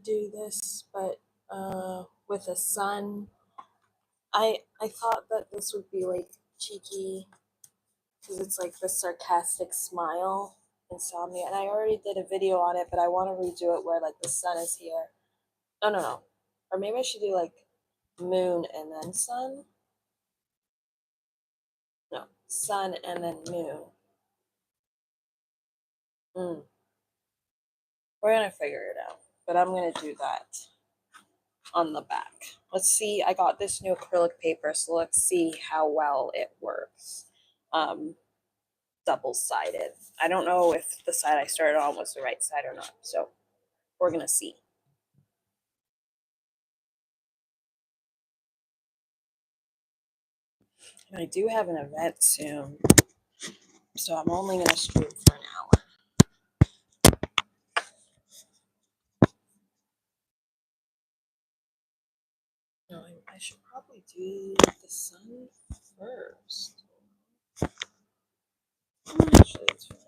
do this, but with a sun. I thought that this would be like cheeky because it's like the sarcastic smile insomnia, and I already did a video on it, but I want to redo it where like the sun is here. No, or maybe I should do like moon and then sun. No, sun and then moon. We're gonna figure it out, but I'm gonna do that on the back. Let's see. I got this new acrylic paper, so let's see how well it works. Double-sided. I don't know if the side I started on was the right side or not, so we're gonna see. And I do have an event soon, so I'm only gonna stream for an hour. No, I should probably do the sun first. Actually, it's fine.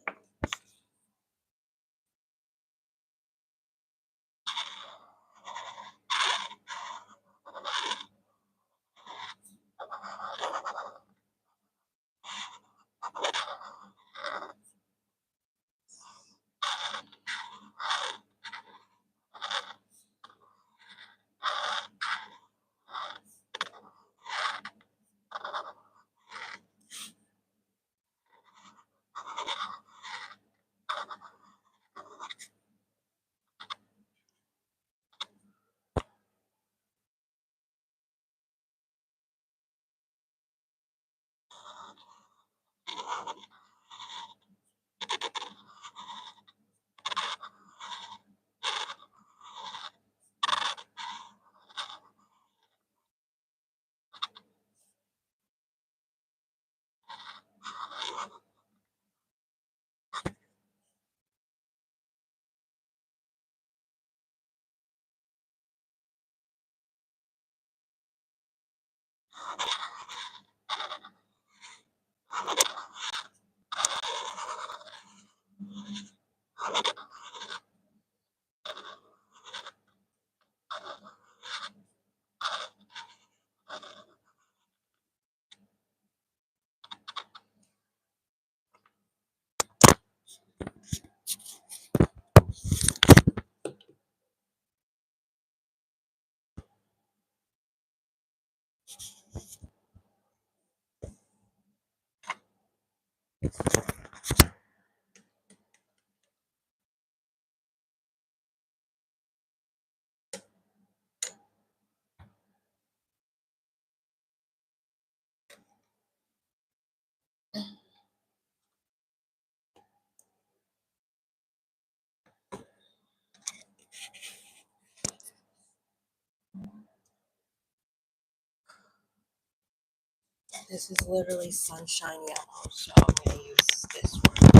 This is literally sunshine yellow, so I'm gonna use this one.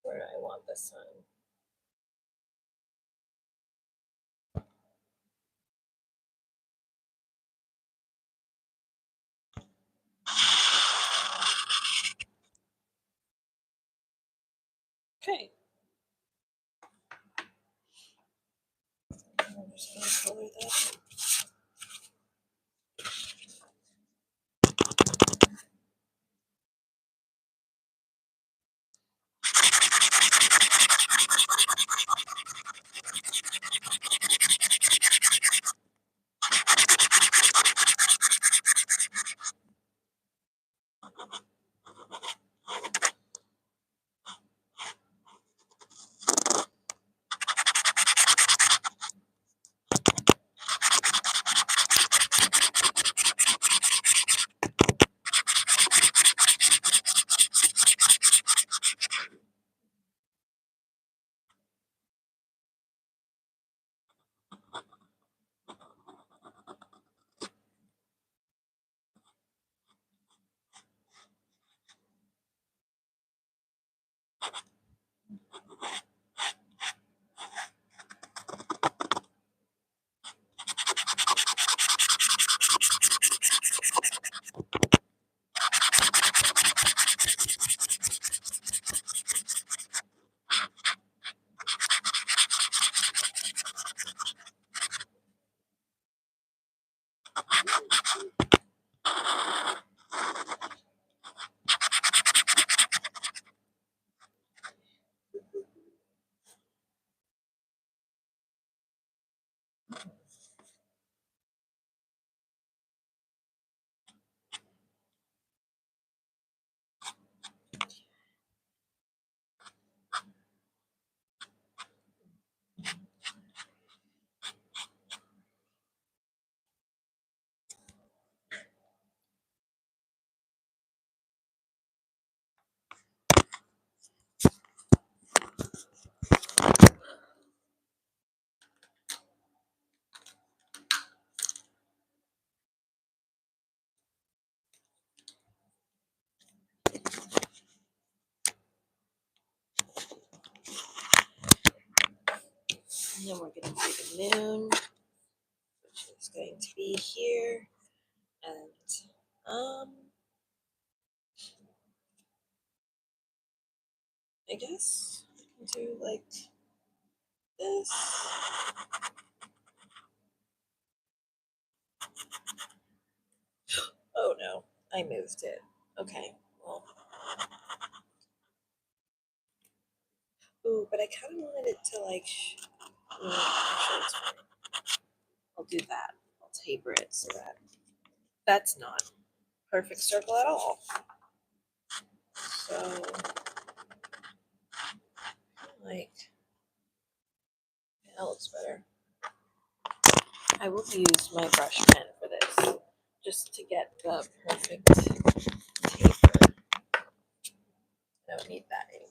Where do I want the sun? Okay. I'm just gonna color that. then we're going to do the moon, which is going to be here. And I guess we can do like this. Oh no, I moved it. Okay, well. Ooh, but I kind of wanted it to like. Actually, it's fine. I'll do that. I'll taper it so that that's not perfect circle at all. So, like, that looks better. I will use my brush pen for this, just to get the perfect taper. I don't need that anymore.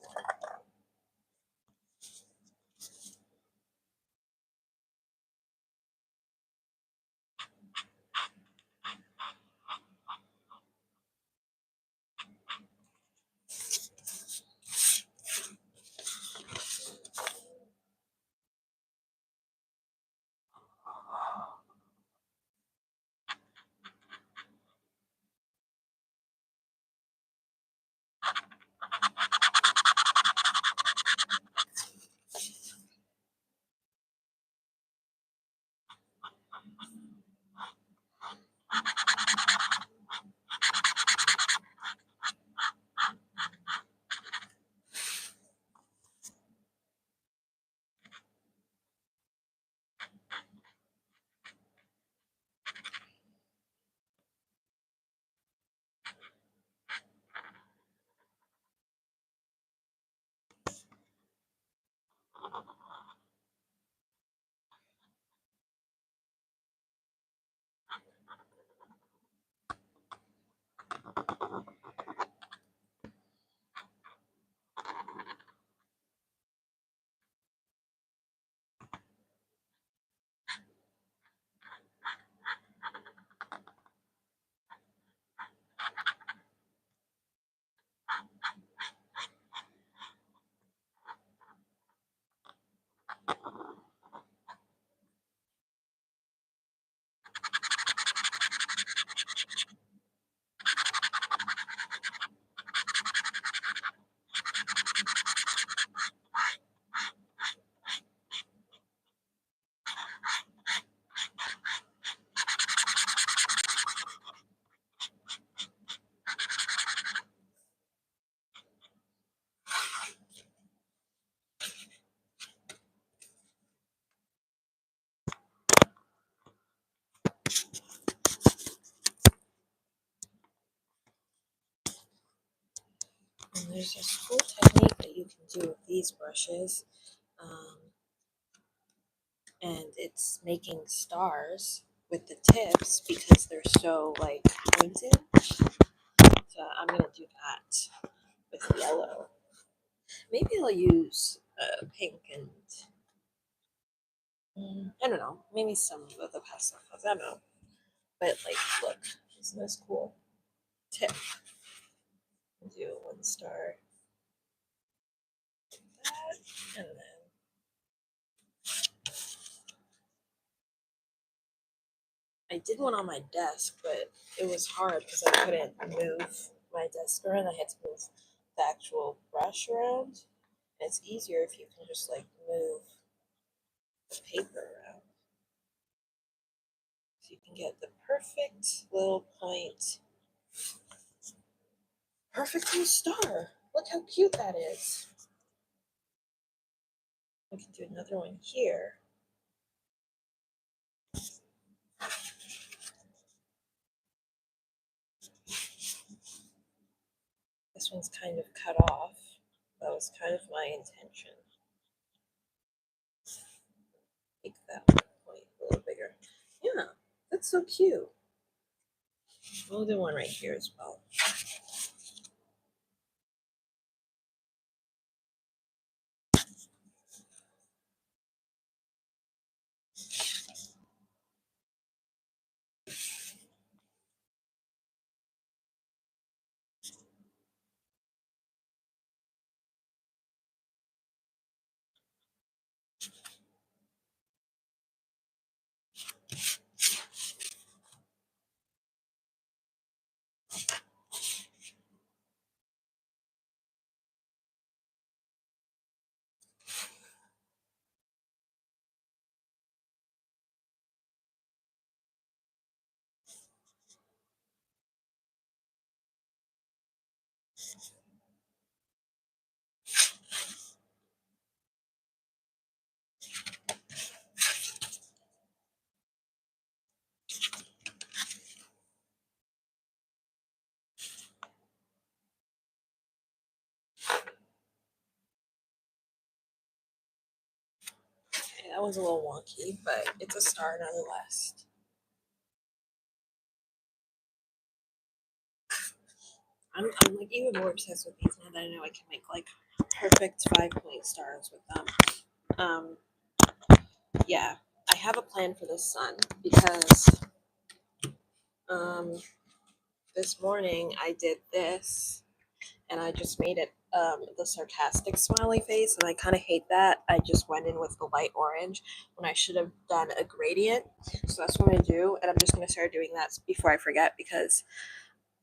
And there's this cool technique that you can do with these brushes. And it's making stars with the tips because they're so like pointed. So I'm gonna do that with yellow. Maybe I'll use pink and I don't know. Maybe some of the pastel colors. I don't know. But like, look, isn't this cool? Tip. Do one star like that, and then I did one on my desk, but it was hard because I couldn't move my desk around. I had to move the actual brush around. And it's easier if you can just like move the paper around. So you can get the perfect little point. Perfect little star. Look how cute that is. We can do another one here. This one's kind of cut off. That was kind of my intention. Make that point a little bigger. Yeah, that's so cute. We'll do one right here as well. That one's a little wonky, but it's a star nonetheless. I'm like even more obsessed with these now that I know I can make like perfect 5-point stars with them. Yeah, I have a plan for the sun because this morning I did this and I just made it the sarcastic smiley face, and I kind of hate that. I just went in with the light orange when I should have done a gradient. So that's what I'm gonna do, and I'm just gonna start doing that before I forget because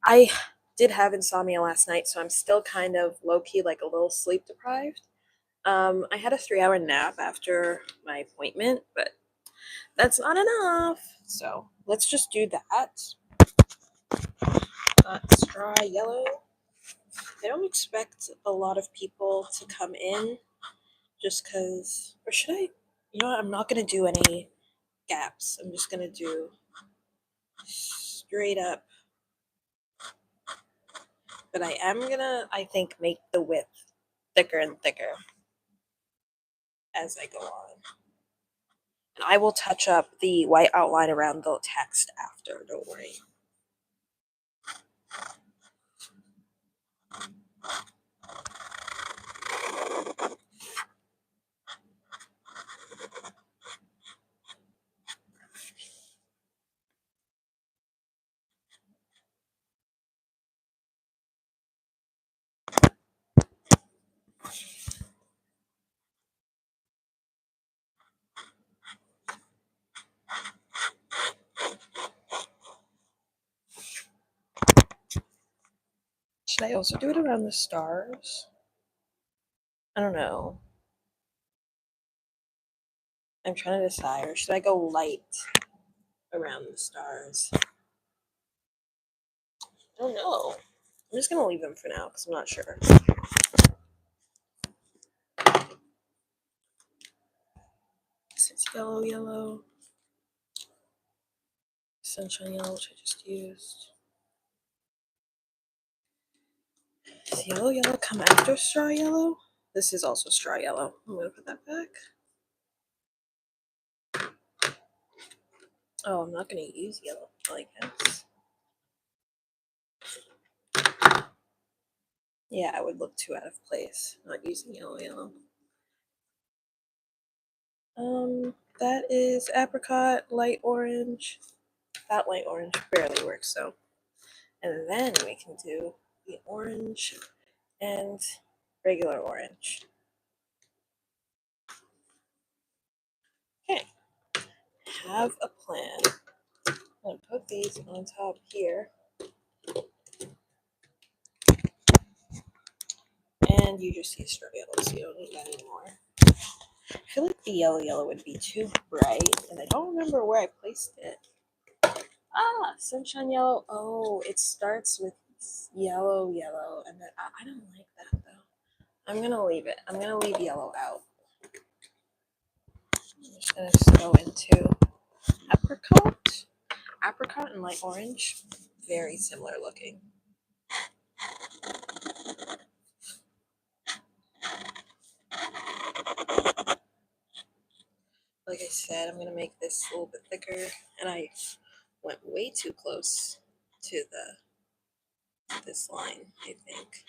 I did have insomnia last night, so I'm still kind of low key like a little sleep deprived. I had a 3-hour nap after my appointment, but that's not enough. So let's just do that. Straw yellow. I don't expect a lot of people to come in just because, or should I? You know what? I'm not going to do any gaps. I'm just going to do straight up. But I am going to, I think, make the width thicker and thicker as I go on. And I will touch up the white outline around the text after, don't worry. Should I also do it around the stars? I don't know. I'm trying to decide. Or should I go light around the stars? I don't know. I'm just going to leave them for now because I'm not sure. It's yellow, yellow. Sunshine yellow, which I just used. Does yellow, yellow come after straw yellow? This is also straw yellow. I'm going to put that back. Oh, I'm not going to use yellow like this. Yeah, I would look too out of place not using yellow, yellow. That is apricot, light orange. That light orange barely works though. And then we can do the orange and regular orange. Okay, have a plan. I'm gonna put these on top here. And you just use straw yellow, so you don't need that anymore. I feel like the yellow yellow would be too bright, and I don't remember where I placed it. Ah, sunshine yellow. Oh, it starts with yellow, yellow, and then I don't like that though. I'm gonna leave it. I'm gonna leave yellow out. I'm just gonna go into apricot. Apricot and light orange, very similar looking. Like I said, I'm gonna make this a little bit thicker, and I went way too close to this line, I think.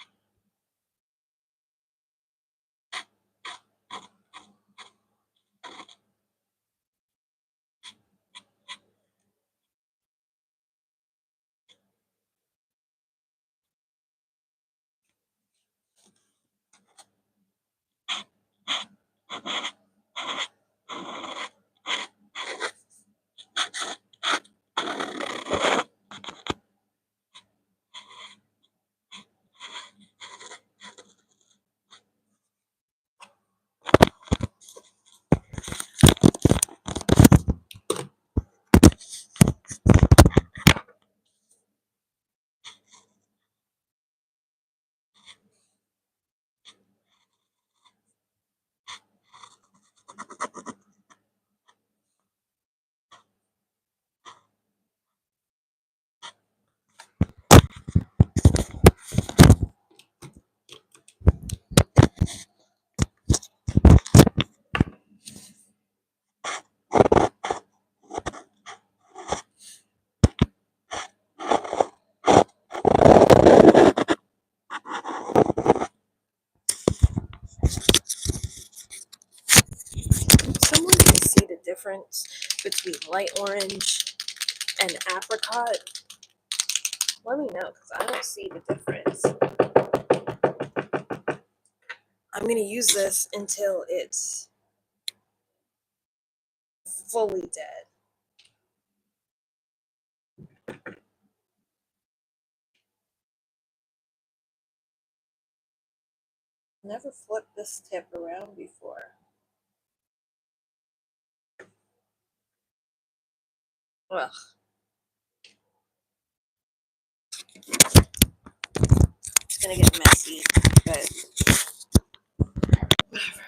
difference between light orange and apricot? Let me know, because I don't see the difference. I'm going to use this until it's fully dead. Never flipped this tip around before. Ugh. It's gonna get messy, but whatever.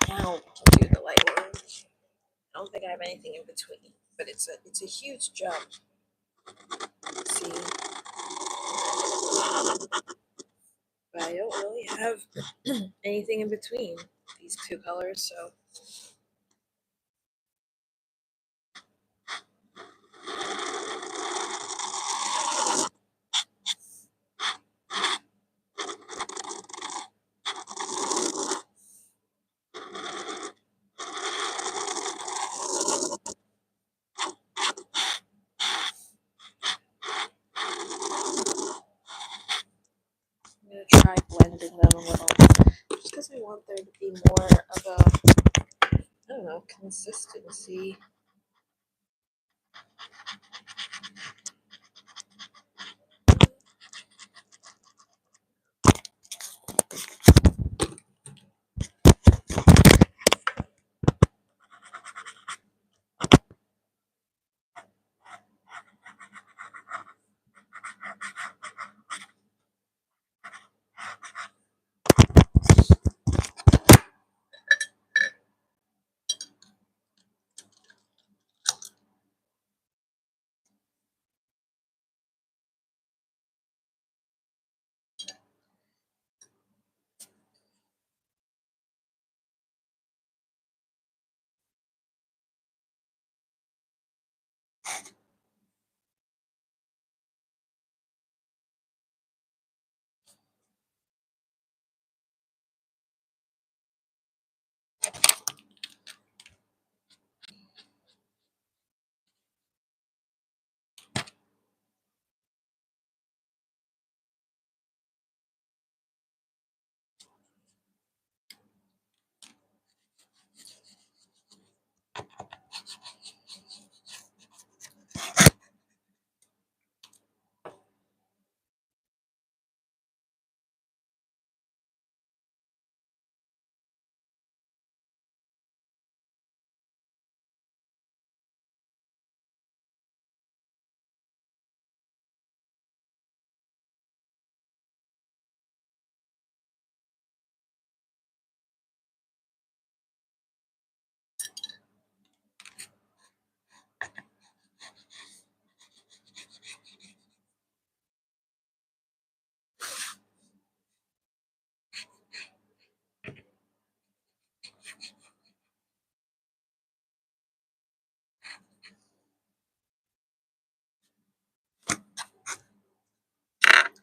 Now we can do the light orange. I don't think I have anything in between, but it's a huge jump. See, but I don't really have anything in between these two colors, so. I'm gonna try blending them a little, just because I want there to be more of a, I don't know, consistency.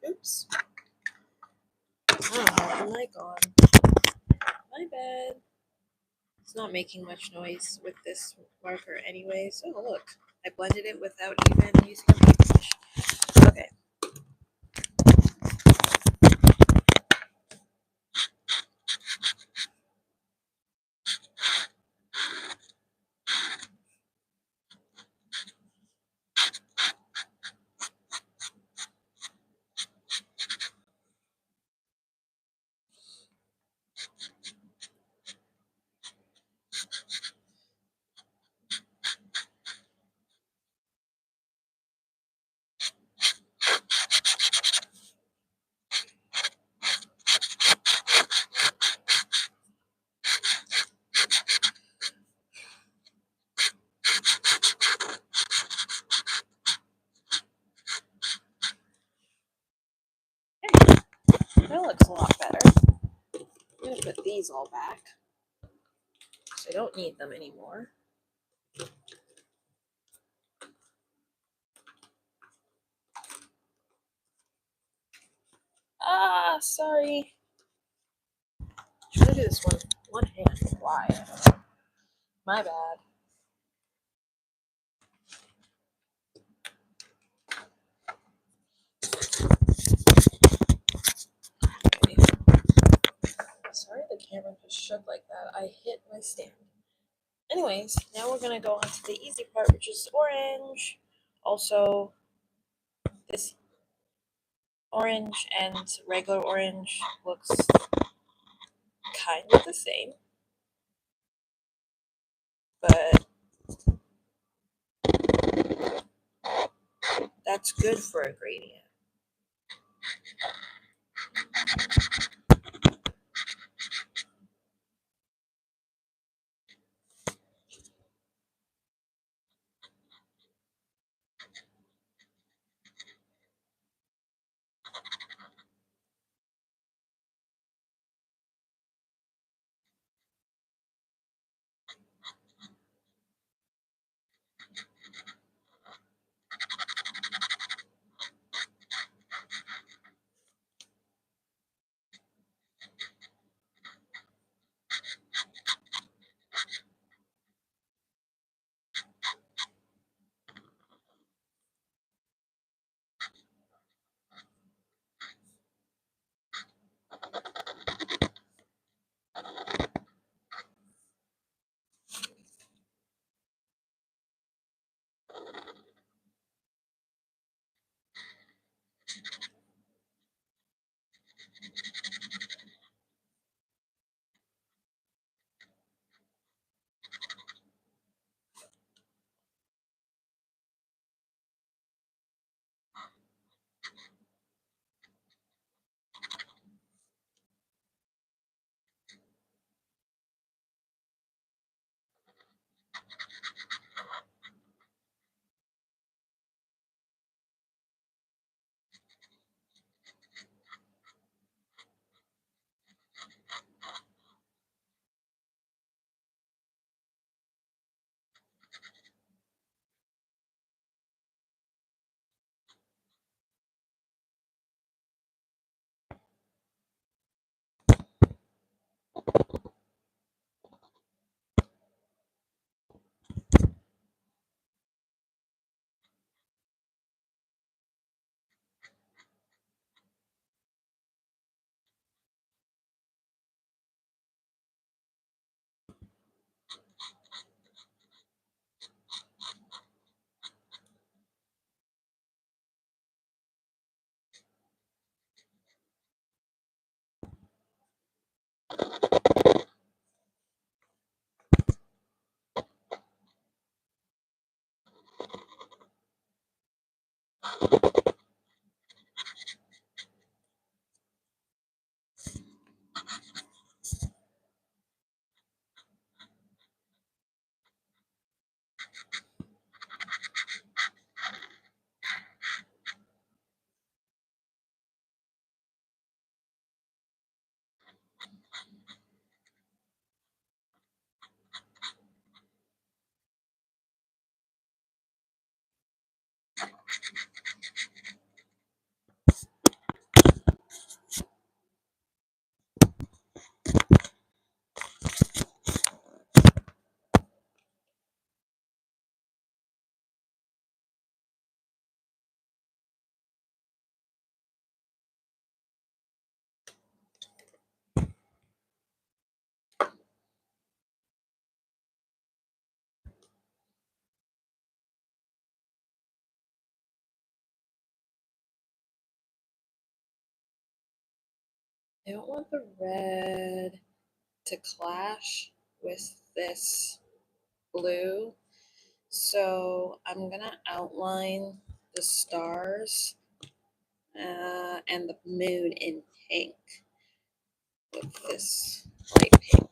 Oops. I don't have the mic on. My bad. It's not making much noise with this marker anyways. Oh, look. I blended it without even using a paintbrush. Okay. That looks a lot better. I'm going to put these all back. So I don't need them anymore. Ah, sorry. I'm gonna do this one hand. Why? My bad. Okay. Sorry the camera just shook like that. I hit my stand. Anyways, now we're gonna go on to the easy part, which is orange. Also, this orange and regular orange looks kind of the same, but that's good for a gradient. I don't want the red to clash with this blue. So I'm gonna outline the stars and the moon in pink with this light pink.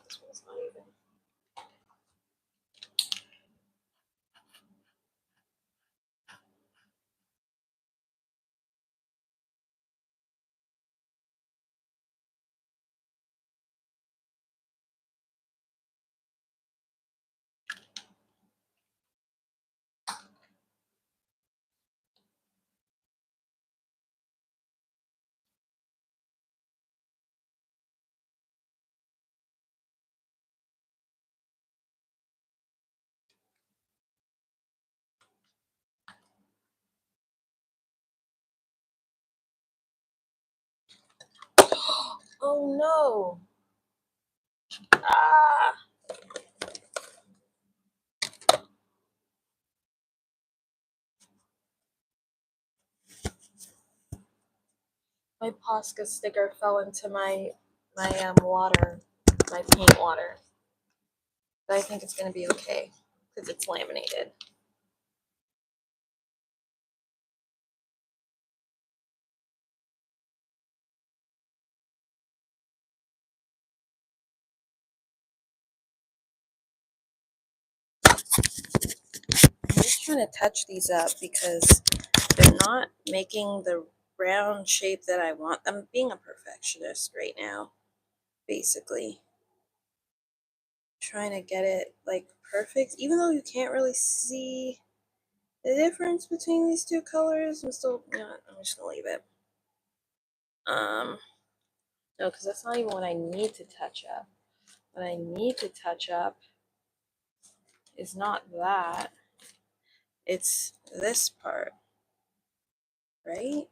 this one's not even. Oh no! Ah! My Posca sticker fell into my water, my paint water. But I think it's gonna be okay because it's laminated. I'm just trying to touch these up because they're not making the round shape that I want. I'm being a perfectionist right now, basically. Trying to get it like perfect, even though you can't really see the difference between these two colors. I'm still, I'm just gonna leave it. No, because that's not even what I need to touch up. What I need to touch up is not that. It's this part, right?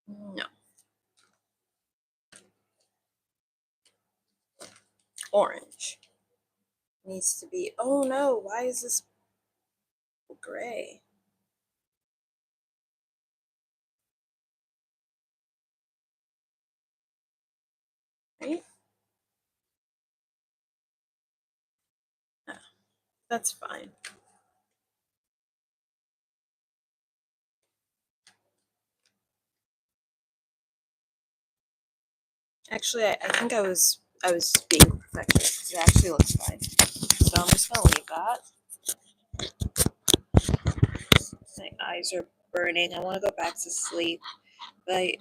No. Orange needs to be, oh no, why is this gray? Right? No, that's fine. Actually, I think I was being perfectionist. It actually looks fine. So I'm just gonna leave that. My eyes are burning. I want to go back to sleep, but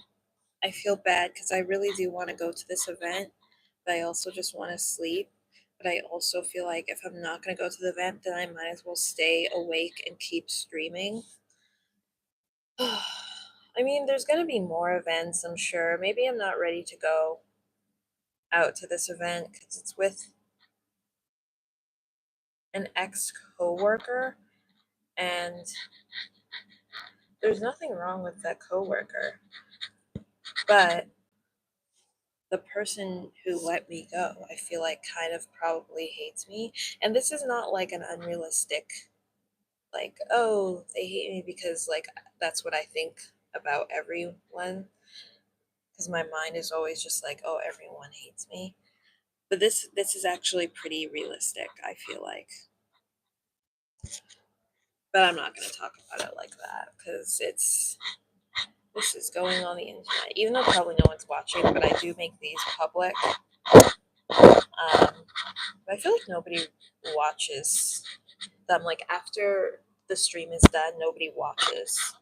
I feel bad because I really do want to go to this event, but I also just want to sleep. But I also feel like if I'm not going to go to the event, then I might as well stay awake and keep streaming. I mean, there's going to be more events, I'm sure. Maybe I'm not ready to go out to this event because it's with an ex coworker, and there's nothing wrong with that coworker. But the person who let me go, I feel like kind of probably hates me. And this is not like an unrealistic, like, oh, they hate me because, like, that's what I think about everyone. Because my mind is always just like, oh, everyone hates me. But this is actually pretty realistic, I feel like. But I'm not going to talk about it like that because this is going on the internet. Even though probably no one's watching, but I do make these public. But I feel like nobody watches them. Like after the stream is done, nobody watches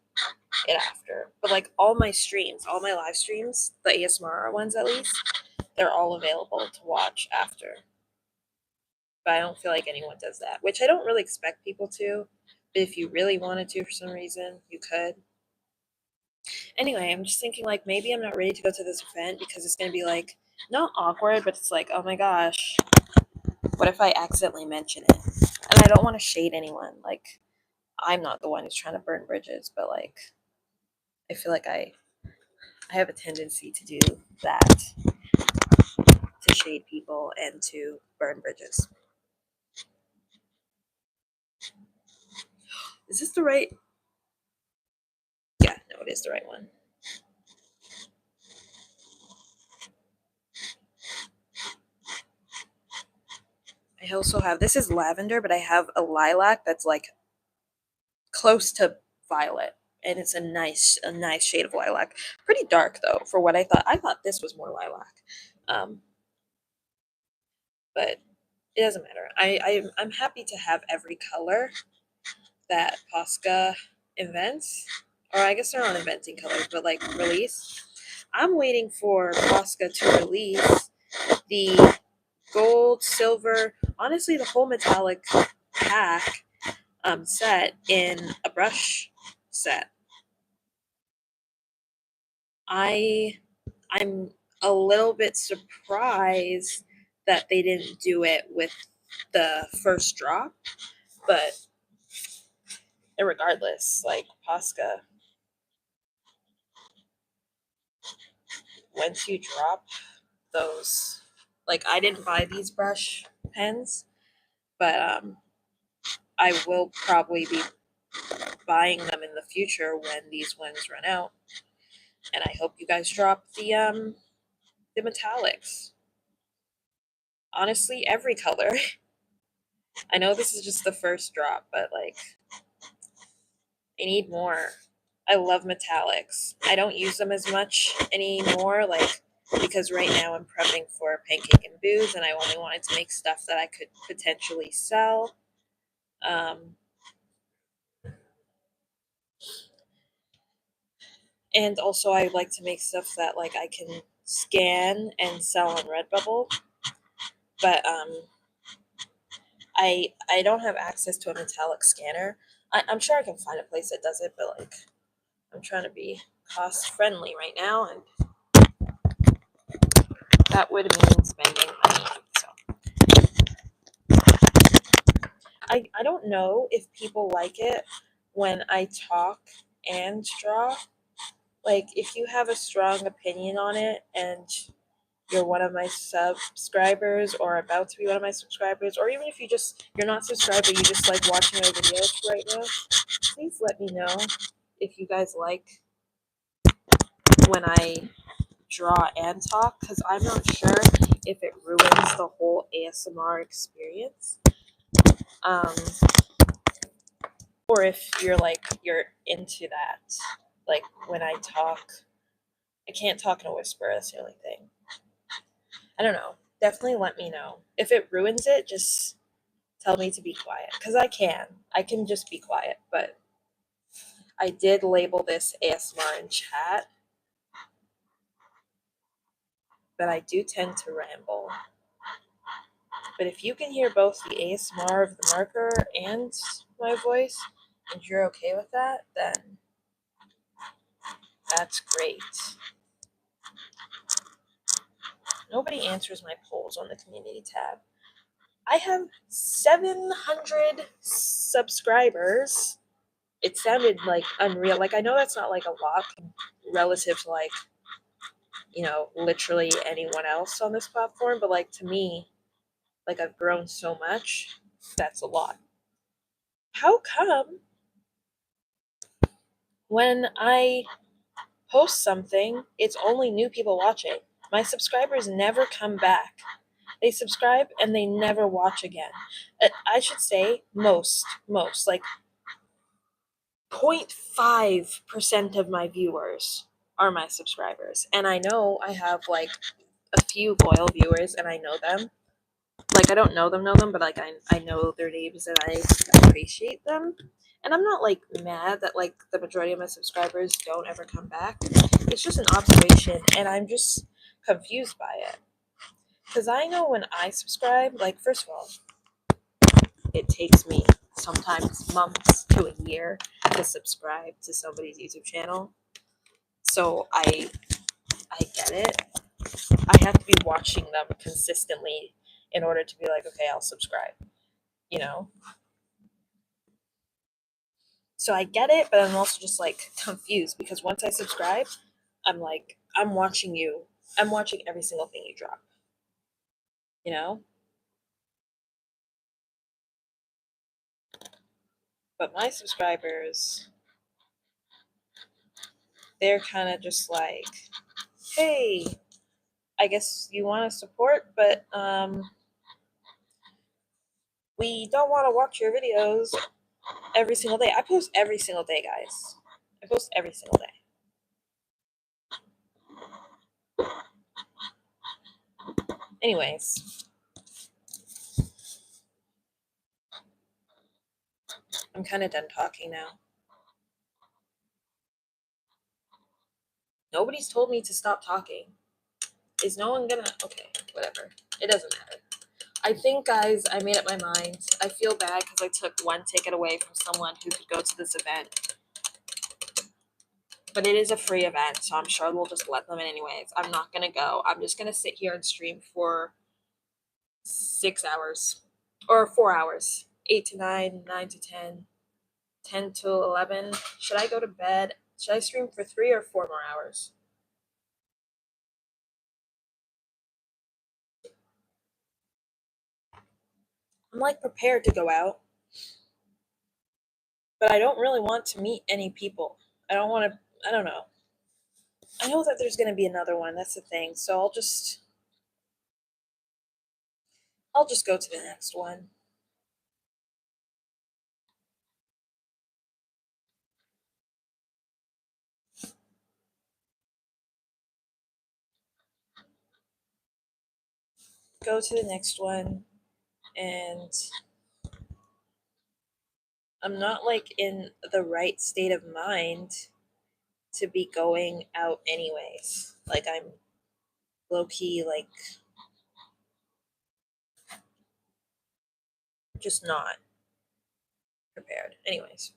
it after. But like all my streams, all my live streams, the ASMR ones at least, they're all available to watch after. But I don't feel like anyone does that, which I don't really expect people to. But if you really wanted to for some reason, you could. Anyway, I'm just thinking like maybe I'm not ready to go to this event because it's gonna be like not awkward, but it's like, oh my gosh, what if I accidentally mention it? And I don't want to shade anyone. Like I'm not the one who's trying to burn bridges, but like I feel like I have a tendency to do that, to shade people and to burn bridges. Is this the right? Yeah, no, it is the right one. I also have, this is lavender, but I have a lilac that's like close to violet, and it's a nice shade of lilac. Pretty dark though for what I thought. I thought this was more lilac. but it doesn't matter. I'm happy to have every color that Posca invents, or I guess they're not inventing colors, but like release. I'm waiting for Posca to release the gold, silver, honestly, the whole metallic pack set in a brush set. I'm a little bit surprised that they didn't do it with the first drop, but regardless, like Posca, once you drop those, like I didn't buy these brush pens, but I will probably be buying them in the future when these ones run out, and I hope you guys drop the metallics. Honestly, every color. I know this is just the first drop, but like I need more. I love metallics. I don't use them as much anymore, like because right now I'm prepping for Pancake and Booze, and I only wanted to make stuff that I could potentially sell. Um, and also, I like to make stuff that like I can scan and sell on Redbubble. But I don't have access to a metallic scanner. I'm sure I can find a place that does it, but like I'm trying to be cost friendly right now, and that would mean spending money. So I don't know if people like it when I talk and draw. Like if you have a strong opinion on it and you're one of my subscribers or about to be one of my subscribers, or even if you're not subscribed but you just like watching my videos right now, please let me know if you guys like when I draw and talk, because I'm not sure if it ruins the whole ASMR experience. Um, or if you're into that. Like when I talk, I can't talk in a whisper, that's the only thing. I don't know. Definitely let me know. If it ruins it, just tell me to be quiet. Because I can. I can just be quiet. But I did label this ASMR in chat. But I do tend to ramble. But if you can hear both the ASMR of the marker and my voice, and you're okay with that, then that's great. Nobody answers my polls on the community tab. I have 700 subscribers. It sounded like unreal. Like I know that's not like a lot relative to like, literally anyone else on this platform, but like to me, like I've grown so much, that's a lot. How come when I post something, it's only new people watching? My subscribers never come back. They subscribe and they never watch again. I should say most, like 0.5% of my viewers are my subscribers. And I know I have like a few loyal viewers and I know them. Like I don't know them, but like I know their names and I appreciate them. And I'm not like mad that like the majority of my subscribers don't ever come back. It's just an observation and I'm just confused by it. Because I know when I subscribe, like first of all, it takes me sometimes months to a year to subscribe to somebody's YouTube channel. So I get it. I have to be watching them consistently in order to be like, okay, I'll subscribe. You know? So I get it, but I'm also just like confused because once I subscribe, I'm like, I'm watching you. I'm watching every single thing you drop. You know? But my subscribers, they're kind of just like, hey, I guess you want to support, but we don't want to watch your videos every single day. I post every single day, guys. I post every single day. Anyways, I'm kind of done talking now. Nobody's told me to stop talking. Is no one gonna? Okay, whatever. It doesn't matter. I think, guys, I made up my mind. I feel bad because I took one ticket away from someone who could go to this event. But it is a free event, so I'm sure we'll just let them in anyways. I'm not gonna go. I'm just gonna sit here and stream for 6 hours. Or 4 hours. 8 to 9, 9 to 10, 10 to 11. Should I go to bed? Should I stream for 3 or 4 more hours? I'm like prepared to go out, but I don't really want to meet any people. I don't want to, I don't know. I know that there's going to be another one. That's the thing. So I'll just go to the next one. Go to the next one, and I'm not like in the right state of mind to be going out anyways. Like I'm low key like just not prepared. Anyways.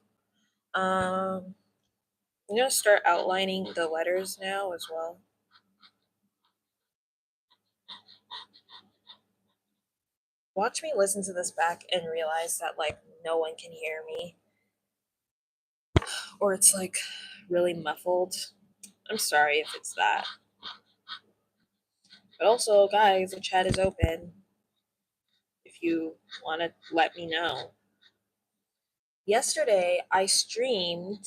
I'm gonna start outlining the letters now as well. Watch me listen to this back and realize that like no one can hear me. Or it's like really muffled. I'm sorry if it's that. But also, guys, the chat is open if you want to let me know. Yesterday, I streamed.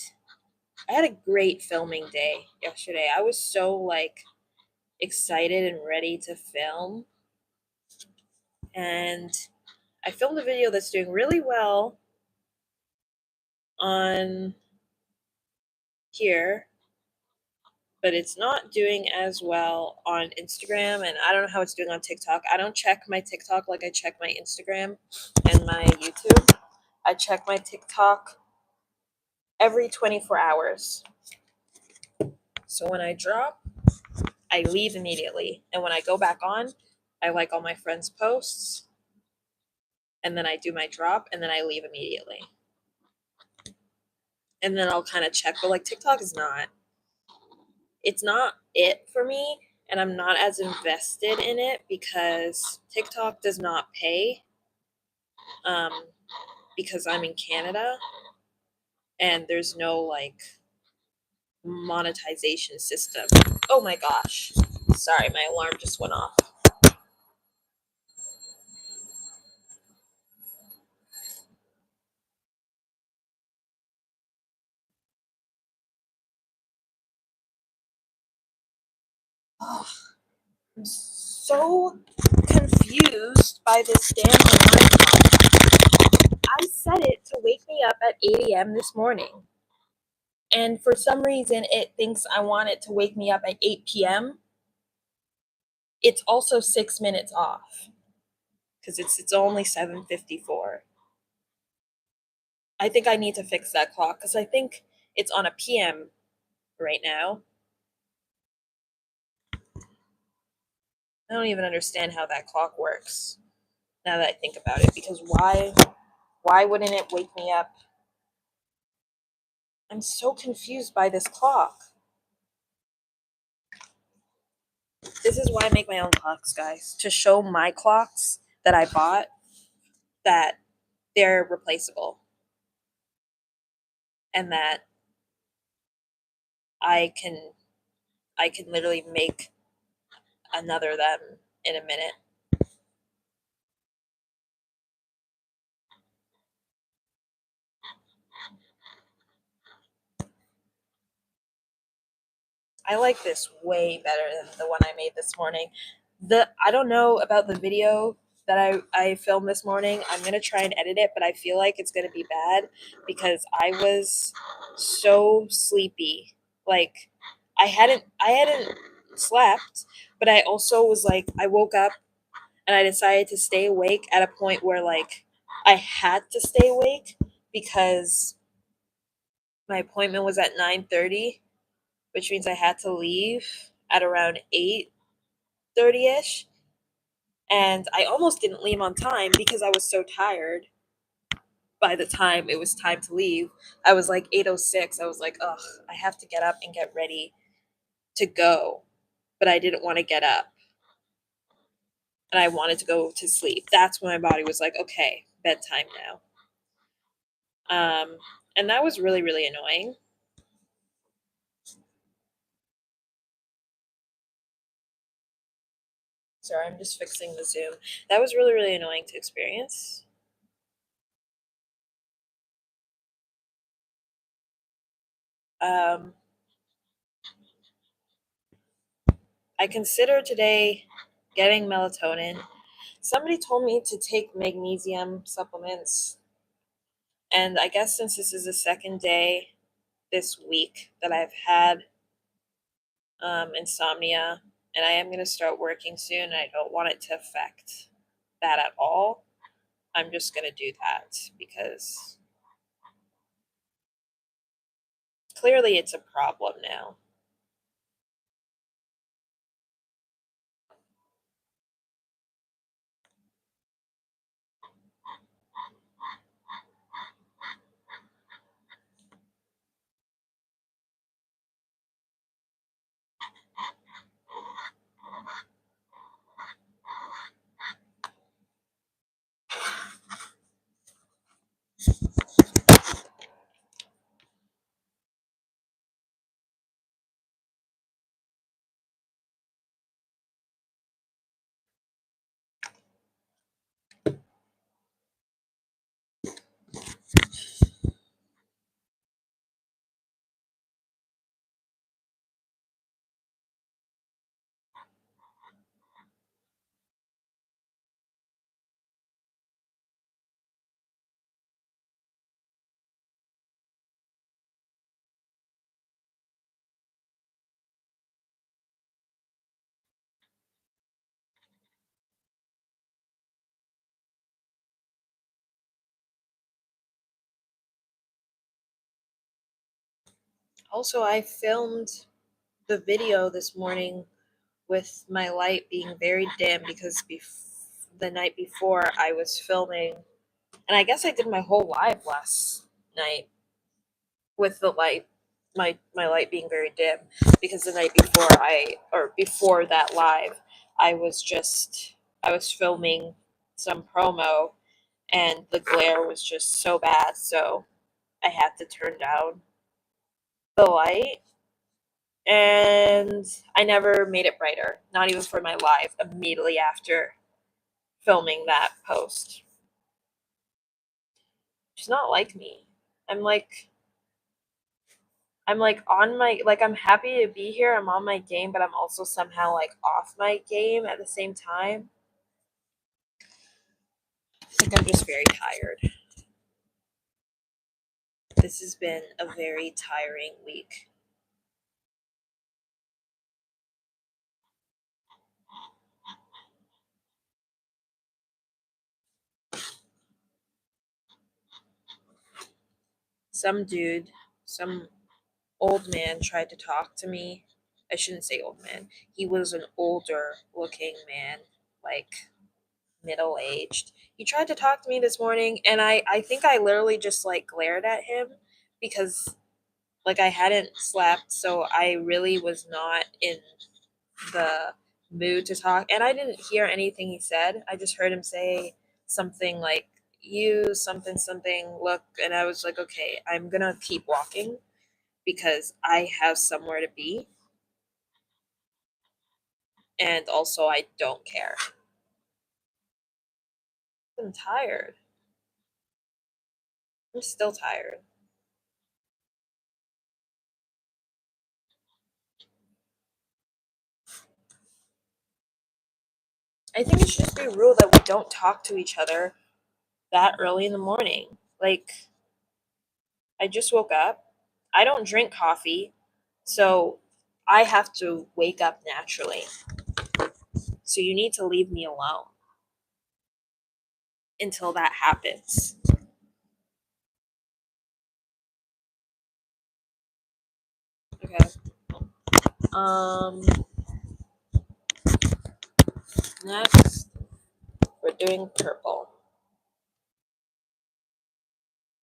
I had a great filming day yesterday. I was so like excited and ready to film. And I filmed a video that's doing really well on here, but it's not doing as well on Instagram, and I don't know how it's doing on TikTok. I don't check my TikTok like I check my Instagram and my YouTube. I check my TikTok every 24 hours. So when I drop, I leave immediately. And when I go back on, I like all my friends' posts, and then I do my drop, and then I leave immediately. And then I'll kind of check, but like TikTok is not. It's not it for me, and I'm not as invested in it because TikTok does not pay um, because I'm in Canada and there's no like monetization system. Oh my gosh. Sorry, my alarm just went off. Oh, I'm so confused by this damn alarm clock. I set it to wake me up at 8 a.m. this morning. And for some reason, it thinks I want it to wake me up at 8 p.m. It's also 6 minutes off because it's only 7:54. I think I need to fix that clock because I think it's on a PM right now. I don't even understand how that clock works now that I think about it, because why wouldn't it wake me up? I'm so confused by this clock. This is why I make my own clocks, guys, to show my clocks that I bought that they're replaceable and that I can literally make another them in a minute. I like this way better than the one I made this morning. I don't know about the video that I filmed this morning. I'm gonna try and edit it, but I feel like it's gonna be bad because I was so sleepy. Like I hadn't slept, but I also was like I woke up and I decided to stay awake at a point where like I had to stay awake because my appointment was at 9:30, which means I had to leave at around 8:30ish, and I almost didn't leave on time because I was so tired. By the time it was time to leave, I was like 8:06. I was like, "Ugh, I have to get up and get ready to go." But I didn't want to get up, and I wanted to go to sleep. That's when my body was like, "Okay, bedtime now." Um, and that was really, really annoying. Sorry, I'm just fixing the Zoom. That was really, really annoying to experience. Um, I considered today getting melatonin. Somebody told me to take magnesium supplements, and I guess since this is the second day this week that I've had insomnia, and I am going to start working soon, and I don't want it to affect that at all, I'm just going to do that because clearly it's a problem now. Also, I filmed the video this morning with my light being very dim because the night before I was filming, and I guess I did my whole live last night with the light, my light being very dim because the night before or before that live, I was filming some promo, and the glare was just so bad, so I had to turn down the light, and I never made it brighter, not even for my live immediately after filming that post. She's not like me. I'm like I'm like on my like I'm happy to be here. I'm on my game, but I'm also somehow like off my game at the same time. I think I'm just very tired. This has been a very tiring week. Some dude, some old man tried to talk to me. I shouldn't say old man. He was an older looking man, like middle aged. He tried to talk to me this morning, and I think I literally just like glared at him because like I hadn't slept, so I really was not in the mood to talk. And I didn't hear anything he said. I just heard him say something like, "You something something look," and I was like, "Okay, I'm gonna keep walking because I have somewhere to be, and also I don't care." I'm tired. I'm still tired. I think it should just be a rule that we don't talk to each other that early in the morning. Like, I just woke up. I don't drink coffee, so I have to wake up naturally. So you need to leave me alone until that happens. Okay. Next, we're doing purple.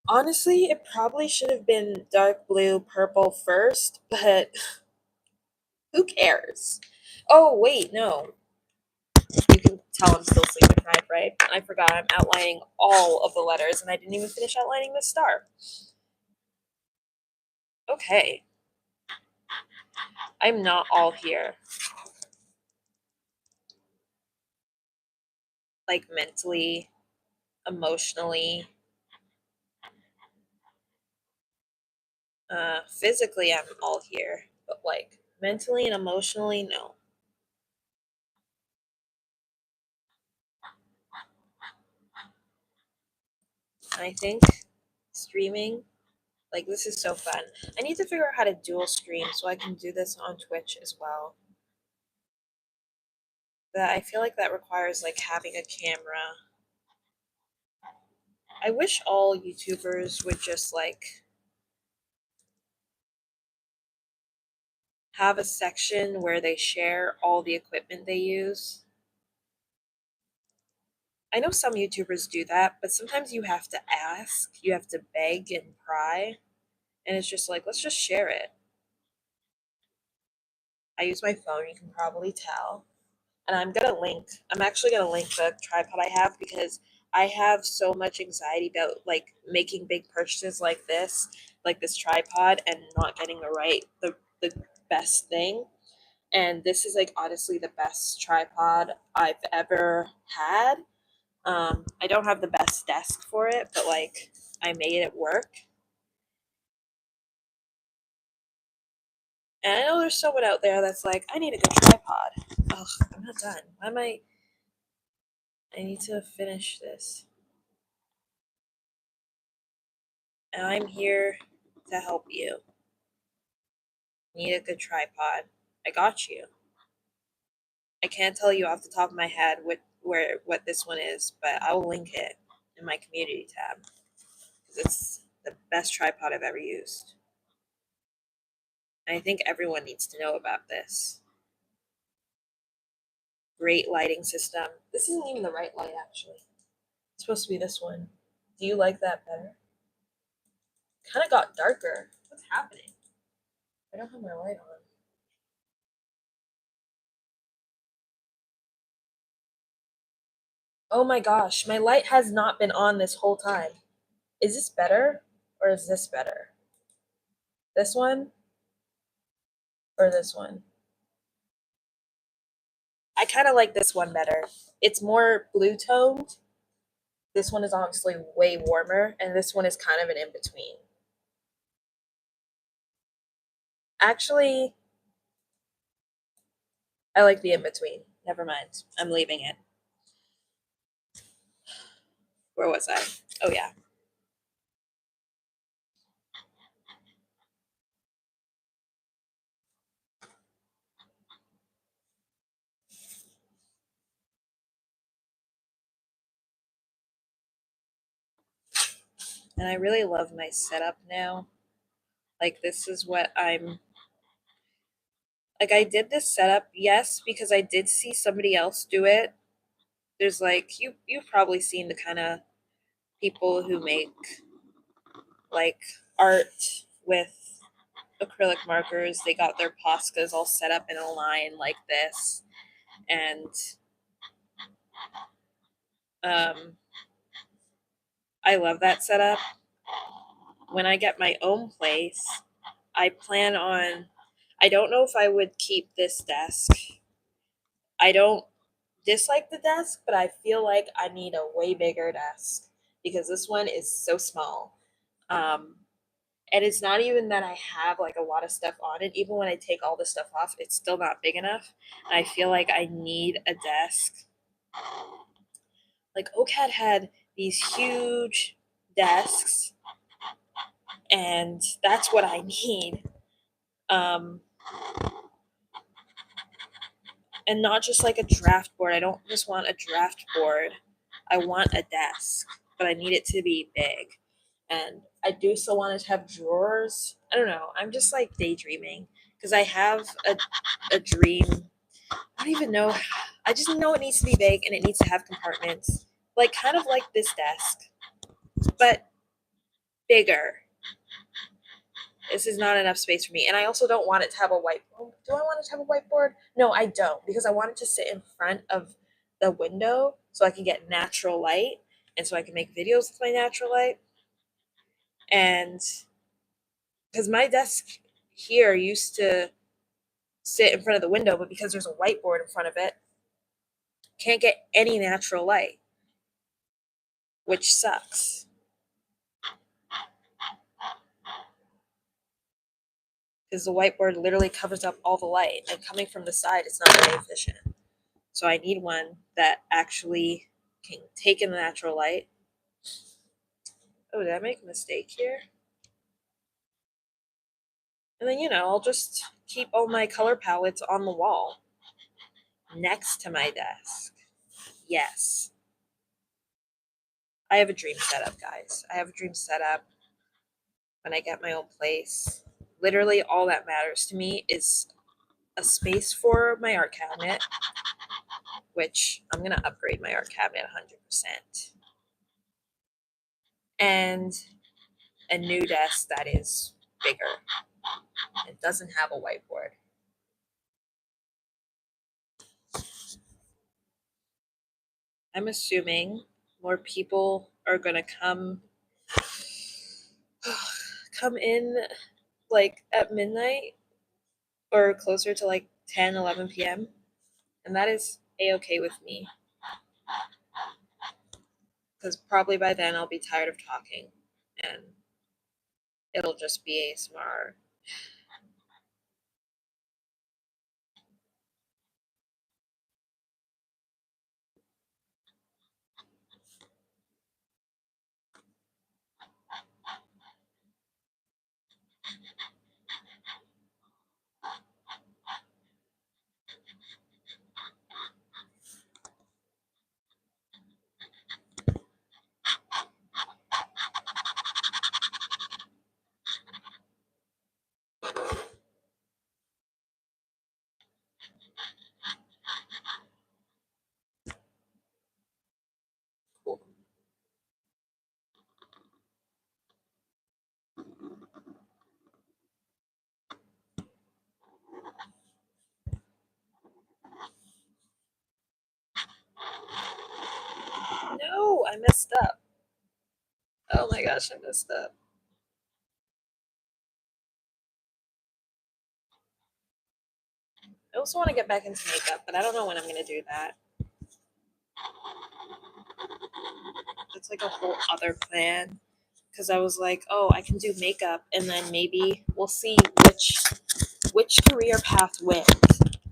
Honestly, it probably should have been dark blue, purple first, but who cares? Oh, wait, no. You can tell I'm still sleep deprived, right? I forgot I'm outlining all of the letters and I didn't even finish outlining the star. Okay. I'm not all here. Like mentally, emotionally, physically, I'm all here. But like mentally and emotionally, no. I think streaming, like this is so fun. I need to figure out how to dual stream so I can do this on Twitch as well. But I feel like that requires like having a camera. I wish all YouTubers would just like have a section where they share all the equipment they use. I know some YouTubers do that, but sometimes you have to ask, you have to beg and pry, and it's just like, let's just share it. I use my phone, you can probably tell. And I'm actually gonna link the tripod I have because I have so much anxiety about like making big purchases like this tripod and not getting the best thing. And this is like honestly the best tripod I've ever had. I don't have the best desk for it, but like I made it work. And I know there's someone out there that's like, I need a good tripod. Ugh, I'm not done. Why am I need to finish this. And I'm here to help you. Need a good tripod. I got you. I can't tell you off the top of my head what this one is, but I will link it in my community tab because it's the best tripod I've ever used. And I think everyone needs to know about this. Great lighting system. This isn't even the right light actually. It's supposed to be this one. Do you like that better? Kind of got darker. What's happening? I don't have my light on. Oh my gosh, my light has not been on this whole time. Is this better or is this better? This one or this one? I kind of like this one better. It's more blue toned. This one is honestly way warmer, and this one is kind of an in between. Actually, I like the in between. Never mind. I'm leaving it. Where was I? Oh, yeah. And I really love my setup now. Like, this is what I'm. Like, I did this setup, yes, because I did see somebody else do it. There's like, you've probably seen the kind of people who make like art with acrylic markers. They got their Poscas all set up in a line like this. And um, I love that setup. When I get my own place, I plan on. I don't know if I would keep this desk. I don't dislike the desk, but I feel like I need a way bigger desk because this one is so small. Um, and it's not even that I have like a lot of stuff on it. Even when I take all the stuff off, it's still not big enough. And I feel like I need a desk. Like OCAD had these huge desks, and that's what I need. Um, and not just like a draft board. I don't just want a draft board. I want a desk, but I need it to be big. And I do still want it to have drawers. I don't know. I'm just like daydreaming because I have a dream. I don't even know. I just know it needs to be big and it needs to have compartments, like kind of like this desk, but bigger. This is not enough space for me. And I also don't want it to have a whiteboard. Do I want it to have a whiteboard? No, I don't, because I want it to sit in front of the window so I can get natural light and so I can make videos with my natural light. And because my desk here used to sit in front of the window, but because there's a whiteboard in front of it, can't get any natural light, which sucks. Because the whiteboard literally covers up all the light, and coming from the side, it's not very efficient. So I need one that actually can take in the natural light. Oh, did I make a mistake here? And then, I'll just keep all my color palettes on the wall next to my desk. Yes. I have a dream setup, guys. I have a dream setup when I get my own place. Literally, all that matters to me is a space for my art cabinet, which I'm going to upgrade my art cabinet 100%. And a new desk that is bigger. It doesn't have a whiteboard. I'm assuming more people are going to come in like at midnight or closer to like 10, 11 p.m. And that is a-okay with me. Because probably by then I'll be tired of talking and it'll just be ASMR. Cool. No, I messed up. Oh my gosh, I messed up. I also want to get back into makeup, but I don't know when I'm going to do that. It's like a whole other plan. Because I was like, oh, I can do makeup, and then maybe we'll see which career path wins,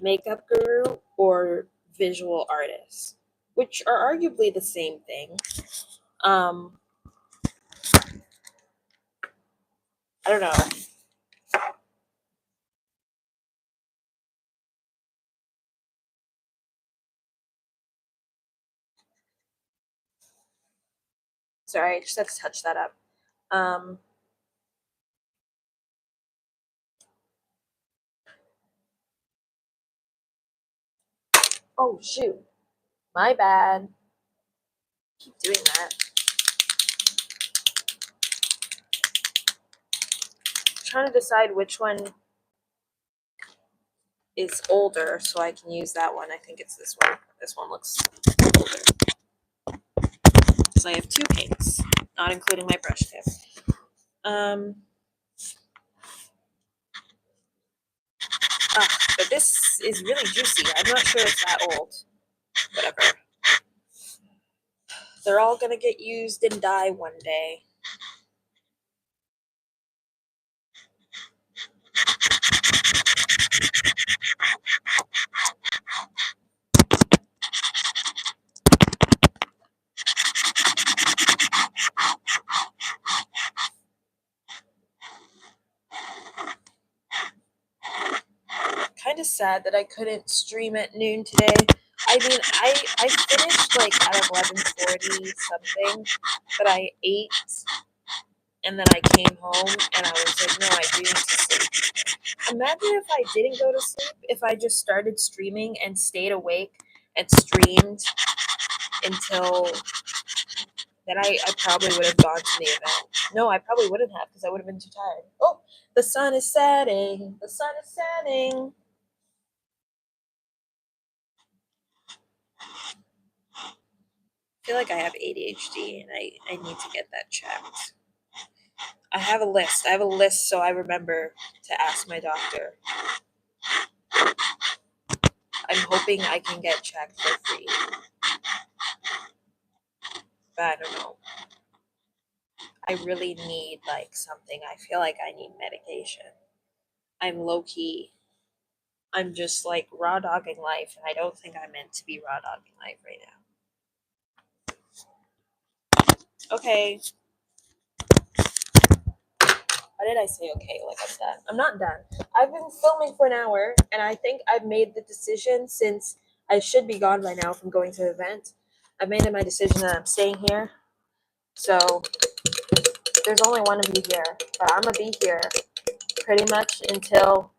makeup guru or visual artist, which are arguably the same thing. I don't know. Sorry, I just had to touch that up. Oh shoot, my bad. Keep doing that. I'm trying to decide which one is older so I can use that one. I think it's this one. This one looks older. Because I have two paints, not including my brush tip. But this is really juicy. I'm not sure it's that old. Whatever. They're all gonna get used and die one day. Kind of sad that I couldn't stream at noon today. I mean, I finished like at 11:40 something, but I ate And then I came home and I was like, no, I do need to sleep. Imagine if I didn't go to sleep, if I just started streaming and stayed awake and streamed until then I probably would have gone to the event. No, I probably wouldn't have because I would have been too tired. Oh, the sun is setting. The sun is setting. I feel like I have ADHD and I need to get that checked. I have a list. I have a list so I remember to ask my doctor. I'm hoping I can get checked for free. But I don't know. I really need like something. I feel like I need medication. I'm low key. I'm just like raw dogging life, and I don't think I'm meant to be raw dogging life right now. Okay. Why did I say okay? Like I'm done. I'm not done. I've been filming for an hour, and I think I've made the decision since I should be gone by now from going to the event. I've made my decision that I'm staying here. So there's only one of you here, but I'm gonna be here pretty much until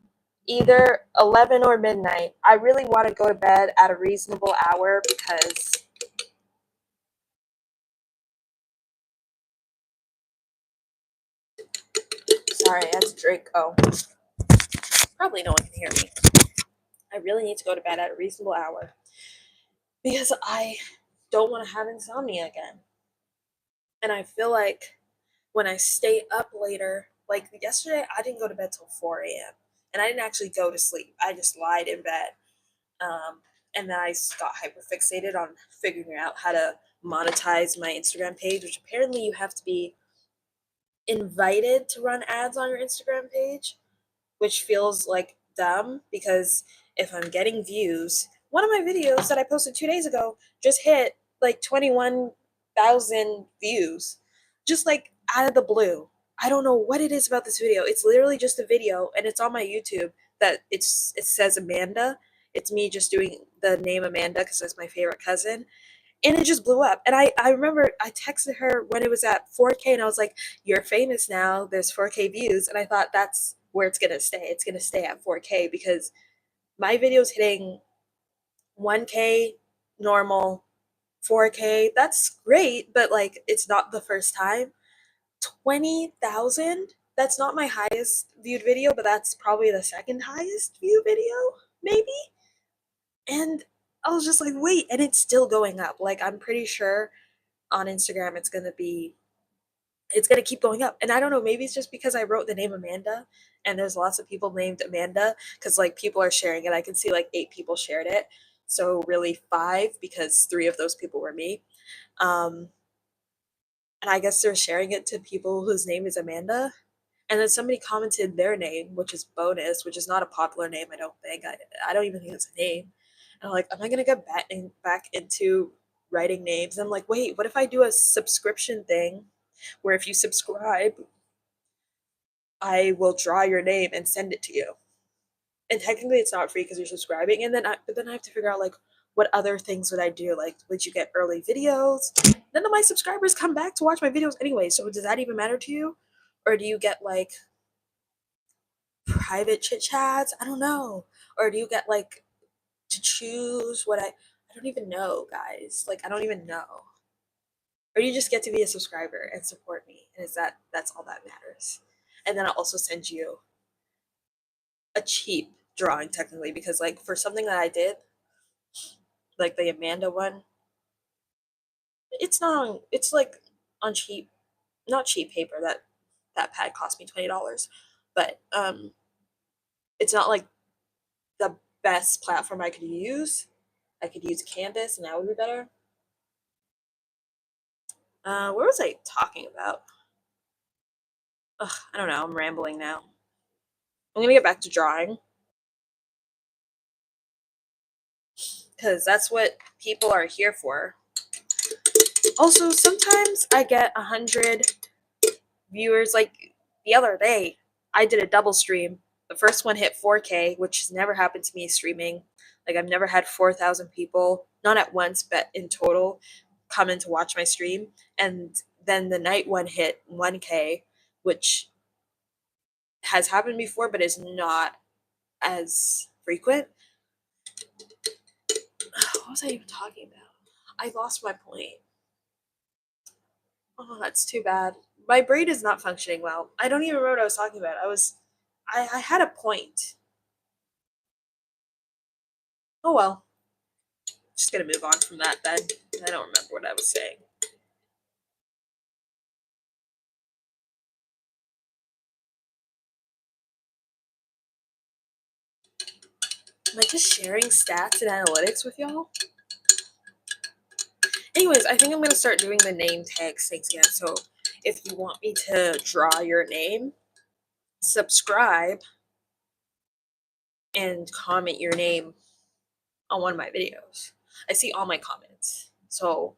either 11 or midnight. I really want to go to bed at a reasonable hour because sorry, I had to drink. Oh, probably no one can hear me. I really need to go to bed at a reasonable hour because I don't want to have insomnia again. And I feel like when I stay up later, like yesterday, I didn't go to bed till 4 a.m. and I didn't actually go to sleep. I just lied in bed. And then I got hyperfixated on figuring out how to monetize my Instagram page, which apparently you have to be invited to run ads on your Instagram page, which feels like dumb because if I'm getting views, one of my videos that I posted 2 days ago just hit like 21,000 views, just like out of the blue. I don't know what it is about this video. It's literally just a video, and it's on my YouTube that it says Amanda. It's me just doing the name Amanda because that's my favorite cousin, and it just blew up. And I remember I texted her when it was at 4K, and I was like, "You're famous now. There's 4K views." And I thought that's where it's gonna stay. It's gonna stay at 4K because my video's hitting 1K normal, 4K. That's great, but like it's not the first time. 20,000. That's not my highest viewed video, but that's probably the second highest viewed video, maybe. And I was just like, wait, and it's still going up. Like I'm pretty sure on Instagram it's gonna keep going up. And I don't know, maybe it's just because I wrote the name Amanda and there's lots of people named Amanda because like people are sharing it. I can see like 8 people shared it. So really 5 because 3 of those people were me. Um, and I guess they're sharing it to people whose name is Amanda. And then somebody commented their name, which is Bonus, which is not a popular name, I don't think. I don't even think it's a name. And I'm like, am I gonna get back into writing names? And I'm like, wait, what if I do a subscription thing where if you subscribe, I will draw your name and send it to you. And technically, it's not free because you're subscribing. And then, but then I have to figure out like what other things would I do? Like, would you get early videos? None of my subscribers come back to watch my videos anyway. So does that even matter to you, or do you get like private chit chats? I don't know. Or do you get like to choose what I don't even know, guys. Like I don't even know. Or you just get to be a subscriber and support me, and is that's all that matters. And then I'll also send you a cheap drawing technically because like for something that I did, like the Amanda one, it's not on it's like on cheap not cheap paper that pad cost me $20. But it's not like the best platform I could use. I could use Canvas and that would be better. What was I talking about? Ugh, I don't know. I'm rambling now. I'm gonna get back to drawing because that's what people are here for. Also, sometimes I get 100 viewers. Like the other day, I did a double stream. The first one hit 4K, which has never happened to me streaming. Like I've never had 4,000 people, not at once, but in total, come in to watch my stream. And then the night one hit 1K, which has happened before, but is not as frequent. What was I even talking about? I lost my point. Oh, that's too bad. My brain is not functioning well. I don't even remember what I was talking about. I had a point. Oh well. Just gonna move on from that then. I don't remember what I was saying. Am I just sharing stats and analytics with y'all? Anyways, I think I'm gonna start doing the name tags things again. So if you want me to draw your name, subscribe and comment your name on one of my videos. I see all my comments, so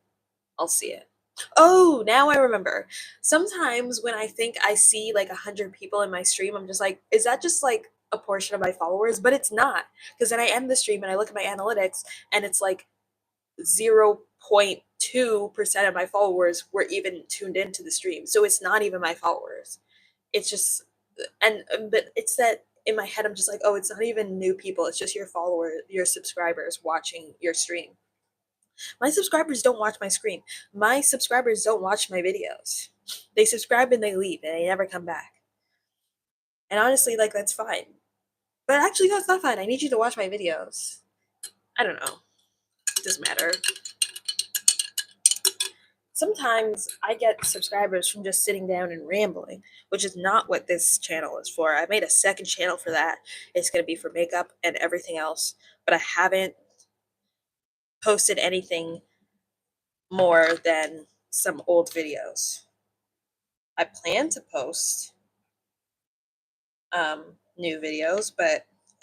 I'll see it. Oh, now I remember. Sometimes when I think I see like 100 people in my stream, I'm just like, is that just like a portion of my followers? But it's not, because then I end the stream and I look at my analytics and it's like 0.2% of my followers were even tuned into the stream. So it's not even my followers. It's just, but it's that in my head, I'm just like, oh, it's not even new people. It's just your followers, your subscribers watching your stream. My subscribers don't watch my screen. My subscribers don't watch my videos. They subscribe and they leave and they never come back. And honestly, like, that's fine. But actually, no, it's not fine. I need you to watch my videos. I don't know. It doesn't matter. Sometimes I get subscribers from just sitting down and rambling, which is not what this channel is for. I made a second channel for that. It's going to be for makeup and everything else, but I haven't posted anything more than some old videos. I plan to post new videos,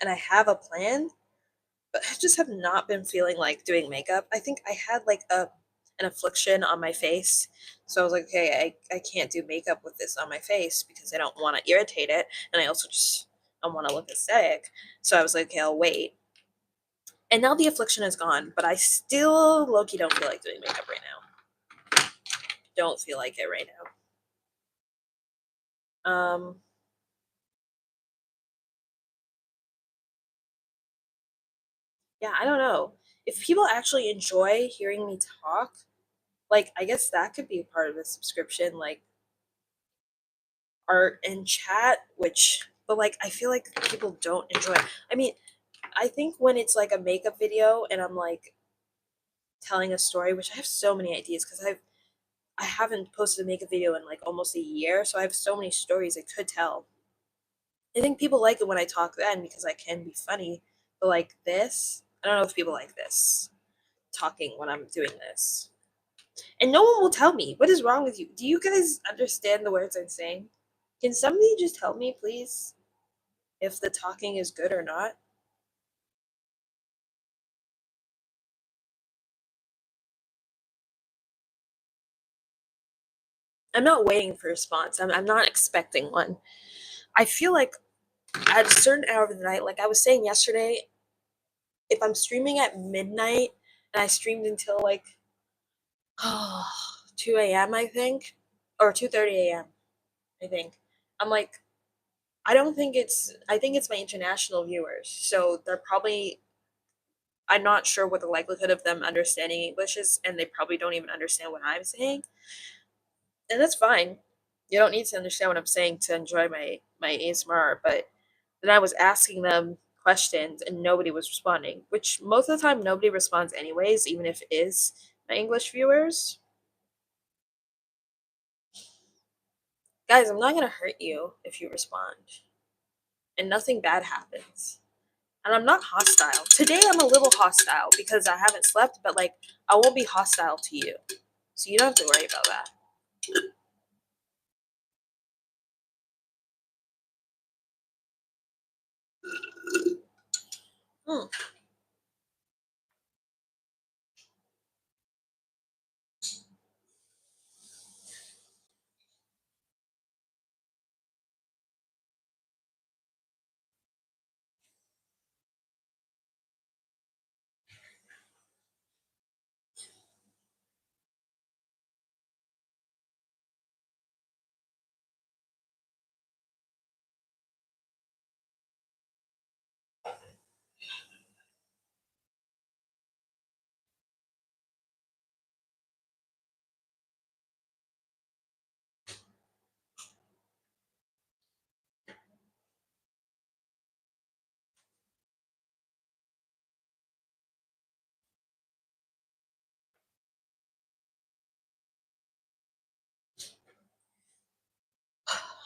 and I have a plan, but I just have not been feeling like doing makeup. I think I had like an affliction on my face. So I was like, okay, I can't do makeup with this on my face because I don't want to irritate it. And I also just I want to look aesthetic. So I was like, okay, I'll wait. And now the affliction is gone, but I still low-key don't feel like doing makeup right now. Don't feel like it right now. Yeah, I don't know. If people actually enjoy hearing me talk, like I guess that could be a part of the subscription, like art and chat, which but like I feel like people don't enjoy it. I mean, I think when it's like a makeup video and I'm like telling a story, which I have so many ideas because I haven't posted a makeup video in like almost a year, so I have so many stories I could tell. I think people like it when I talk then because I can be funny, but like this, I don't know if people like this talking when I'm doing this. And no one will tell me what is wrong with you. Do you guys understand the words I'm saying? Can somebody just tell me, please, if the talking is good or not? I'm not waiting for a response. I'm not expecting one. I feel like at a certain hour of the night, like I was saying yesterday, if I'm streaming at midnight and I streamed until like 2 a.m., I think, or 2:30 a.m., I think, I'm like, I think it's my international viewers. So they're probably, I'm not sure what the likelihood of them understanding English is, and they probably don't even understand what I'm saying. And that's fine. You don't need to understand what I'm saying to enjoy my ASMR. But then I was asking them questions and nobody was responding, which most of the time nobody responds anyways, even if it is my English viewers. Guys, I'm not gonna hurt you if you respond, and nothing bad happens. And I'm not hostile. Today I'm a little hostile because I haven't slept, but like I won't be hostile to you. So you don't have to worry about that. Hmm.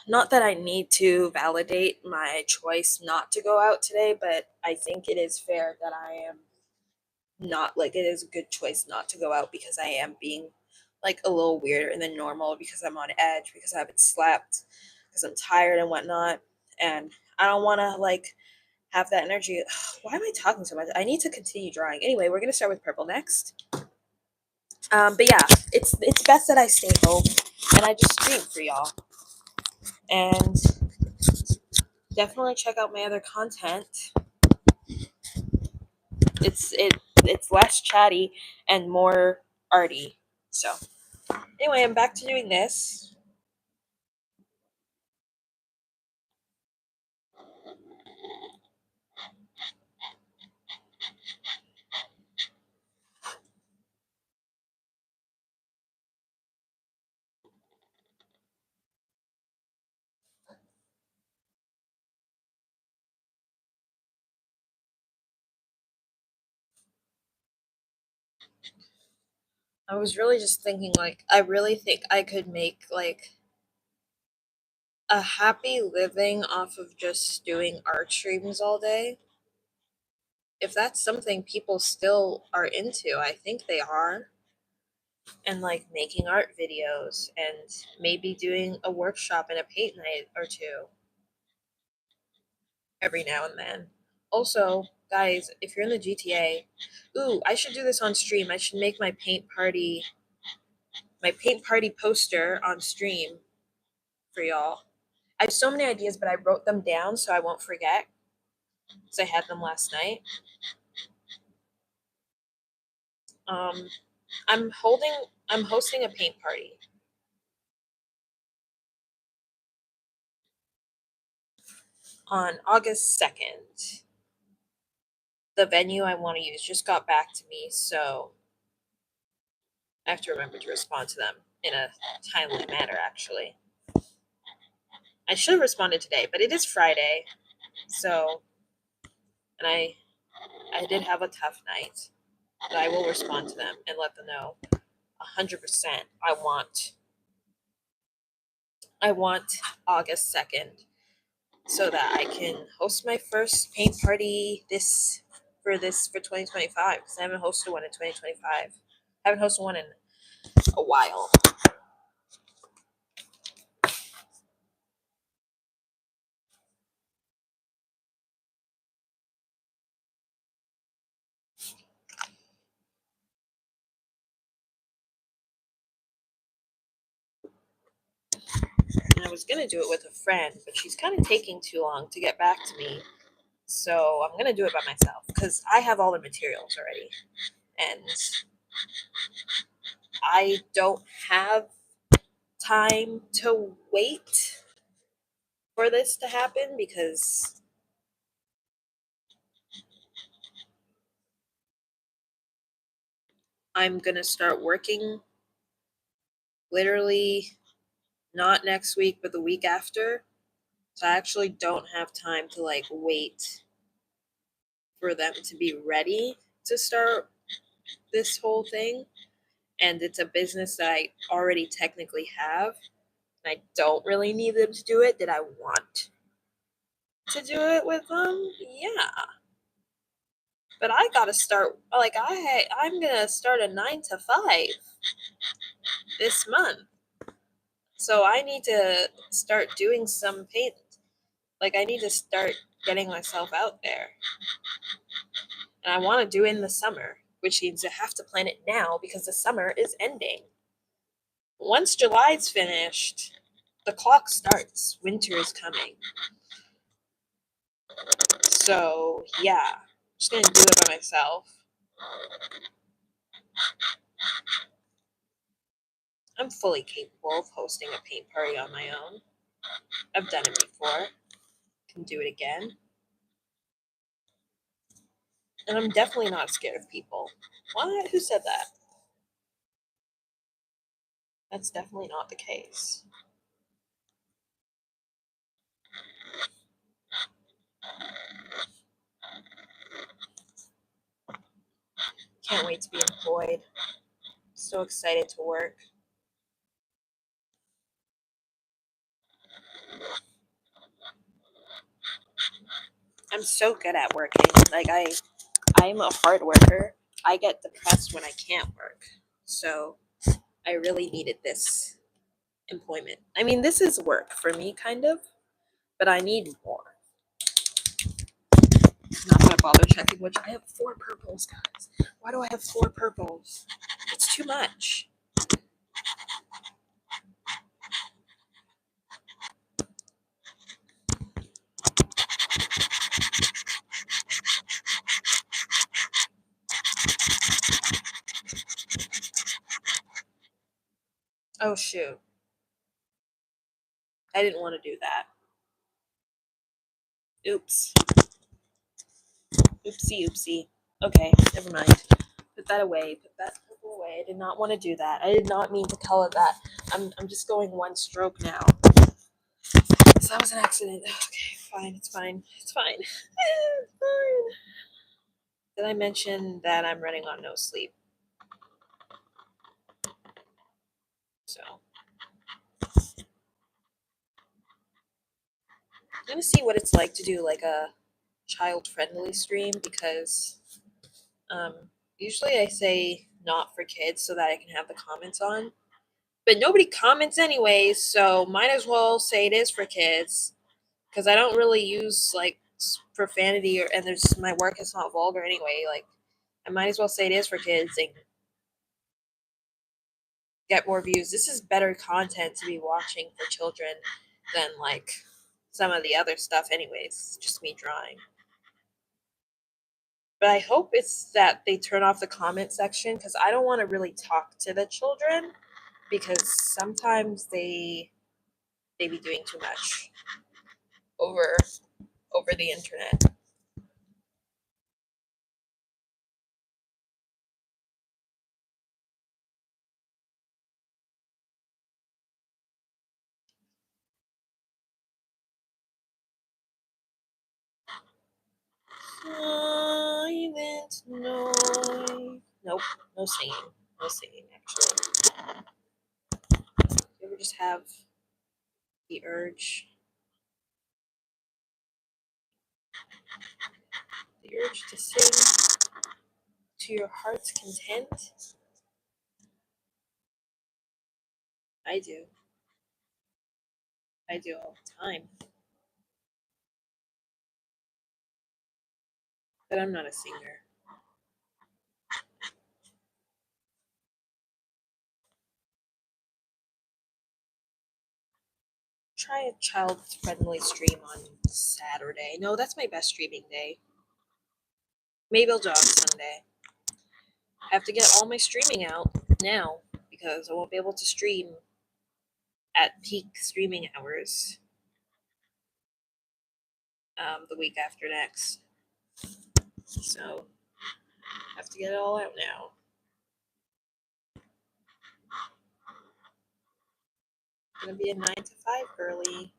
not that I need to validate my choice not to go out today, but I think it is fair that I am not like it is a good choice not to go out because I am being like a little weirder than normal because I'm on edge because I haven't slept because I'm tired and whatnot, and I don't want to like have that energy. Why am I talking so much? I need to continue drawing. Anyway, we're gonna start with purple next. But yeah, it's best that I stay home and I just stream for y'all. And definitely check out my other content. It's less chatty and more arty. So anyway, I'm back to doing this. I was really just thinking like I really think I could make like a happy living off of just doing art streams all day. If that's something people still are into, I think they are. And like making art videos and maybe doing a workshop and a paint night or two every now and then. Also, guys, if you're in the GTA, ooh, I should do this on stream. I should make my paint party poster on stream for y'all. I have so many ideas, but I wrote them down so I won't forget because I had them last night. Um, I'm hosting a paint party on August 2nd. The venue I want to use just got back to me, so I have to remember to respond to them in a timely manner, actually. I should have responded today, but it is Friday, so, and I did have a tough night, but I will respond to them and let them know 100% I want August 2nd so that I can host my first paint party for 2025 because I haven't hosted one in 2025. I haven't hosted one in a while. And I was gonna do it with a friend, but she's kind of taking too long to get back to me. So I'm gonna do it by myself because I have all the materials already, and I don't have time to wait for this to happen because I'm gonna start working literally not next week, but the week after. So I actually don't have time to like wait for them to be ready to start this whole thing. And it's a business that I already technically have. And I don't really need them to do it. Did I want to do it with them? Yeah. But I gotta start like I'm gonna start a 9 to 5 this month. So I need to start doing some paint. Like I need to start getting myself out there. And I want to do it in the summer, which means I have to plan it now because the summer is ending. Once July's finished, the clock starts. Winter is coming. So yeah, I'm just gonna do it by myself. I'm fully capable of hosting a paint party on my own. I've done it before. Can do it again. And I'm definitely not scared of people. What? Who said that? That's definitely not the case. Can't wait to be employed. So excited to work. I'm so good at working. Like I'm a hard worker. I get depressed when I can't work. So I really needed this employment. I mean, this is work for me, kind of, but I need more. I'm not gonna bother checking which. I have 4 purples, guys. Why do I have 4 purples? It's too much. Oh shoot. I didn't want to do that. Oops. Oopsie oopsie. Okay, never mind. Put that away. Put that purple away. I did not want to do that. I did not mean to color that. I'm just going one stroke now. So that was an accident. Okay, fine. It's fine. It's fine. It's fine. Did I mention that I'm running on no sleep? So I'm gonna see what it's like to do like a child-friendly stream because usually I say not for kids so that I can have the comments on. But nobody comments anyways, so might as well say it is for kids because I don't really use like profanity and there's my work is not vulgar anyway. Like I might as well say it is for kids and get more views. This is better content to be watching for children than like some of the other stuff anyways. Just me drawing. But I hope it's that they turn off the comment section because I don't want to really talk to the children because sometimes they be doing too much over the internet. Silent noise. Nope, no singing. No singing actually. You ever just have the urge to sing to your heart's content? I do. I do all the time. But I'm not a singer. Try a child-friendly stream on Saturday. No, that's my best streaming day. Maybe I'll do it on Sunday. I have to get all my streaming out now because I won't be able to stream at peak streaming hours the week after next. So I have to get it all out now. I'm gonna be a 9 to 5 girly.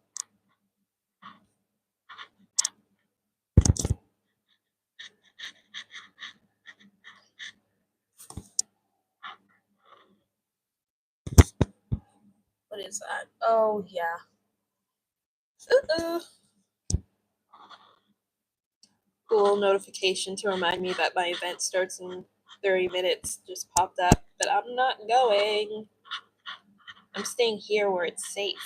What is that? Oh yeah. Cool notification to remind me that my event starts in 30 minutes just popped up, but I'm not going. I'm staying here where it's safe.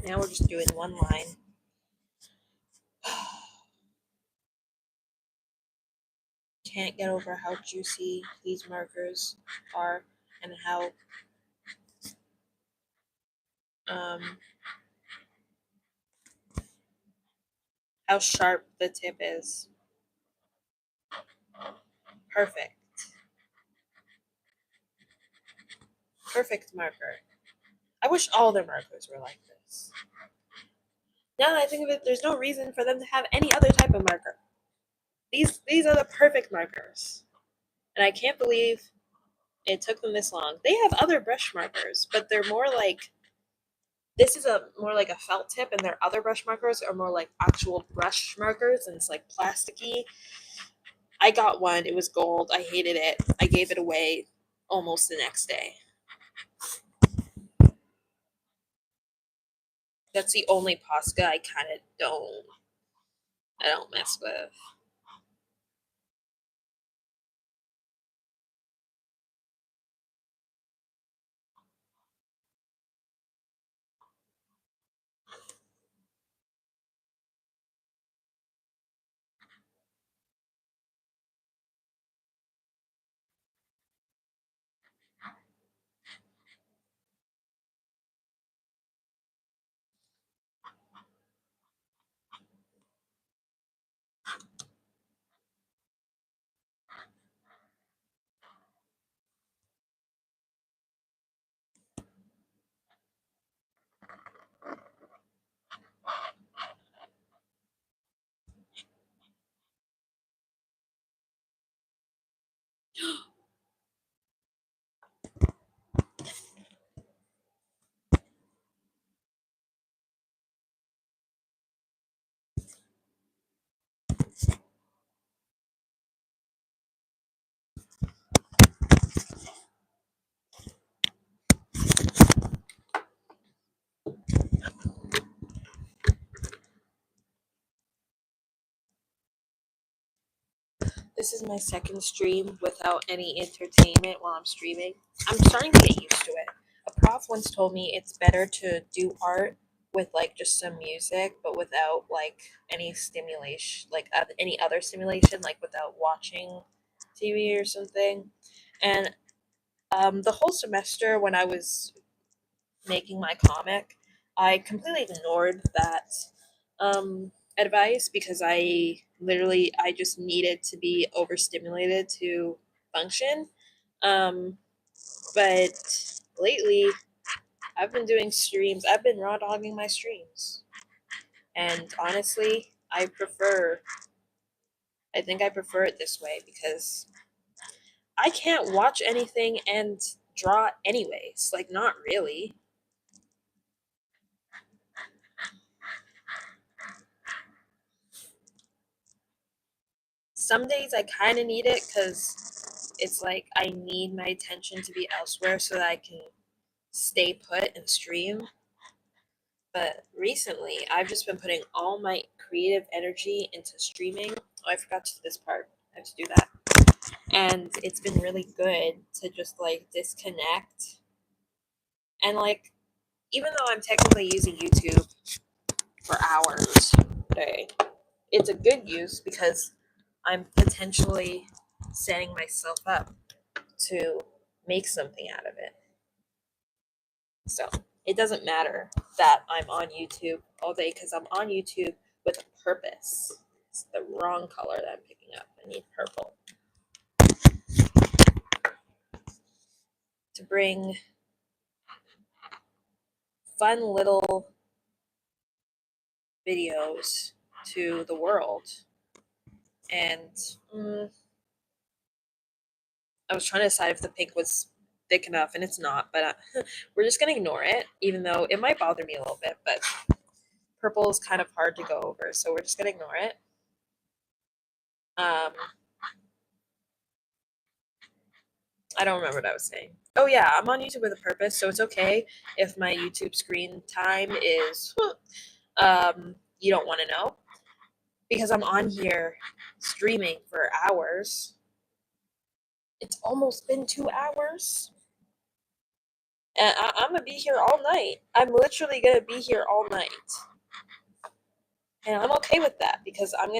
Now we're just doing one line. Can't get over how juicy these markers are and how sharp the tip is. Perfect. Perfect marker. I wish all their markers were like this. Now that I think of it, there's no reason for them to have any other type of marker. These are the perfect markers. And I can't believe it took them this long. They have other brush markers, but they're more like this is a more like a felt tip, and their other brush markers are more like actual brush markers, and it's like plasticky. I got one. It was gold. I hated it. I gave it away almost the next day. That's the only Posca I kind of don't mess with. This is my second stream without any entertainment while I'm streaming. I'm starting to get used to it. A prof once told me it's better to do art with like just some music, but without like any stimulation, like any other stimulation, like without watching TV or something. And the whole semester when I was making my comic, I completely ignored that advice because I just needed to be overstimulated to function. Um, but lately, I've been doing streams. I've been raw dogging my streams, and honestly, I think I prefer it this way because I can't watch anything and draw anyways. Like, not really. Some days I kind of need it because it's like I need my attention to be elsewhere so that I can stay put and stream. But recently, I've just been putting all my creative energy into streaming. Oh, I forgot to do this part. I have to do that. And it's been really good to just like disconnect. And like, even though I'm technically using YouTube for hours a day, it's a good use because I'm potentially setting myself up to make something out of it. So it doesn't matter that I'm on YouTube all day because I'm on YouTube with a purpose. It's the wrong color that I'm picking up. I need purple to bring fun little videos to the world. And I was trying to decide if the pink was thick enough, and it's not, but we're just going to ignore it, even though it might bother me a little bit, but purple is kind of hard to go over, so we're just going to ignore it. Um, I don't remember what I was saying. Oh yeah, I'm on YouTube with a purpose, so it's okay if my YouTube screen time is you don't want to know because I'm on here streaming for hours. It's almost been 2 hours. And I'm gonna be here all night. I'm literally gonna be here all night. And I'm okay with that because I'm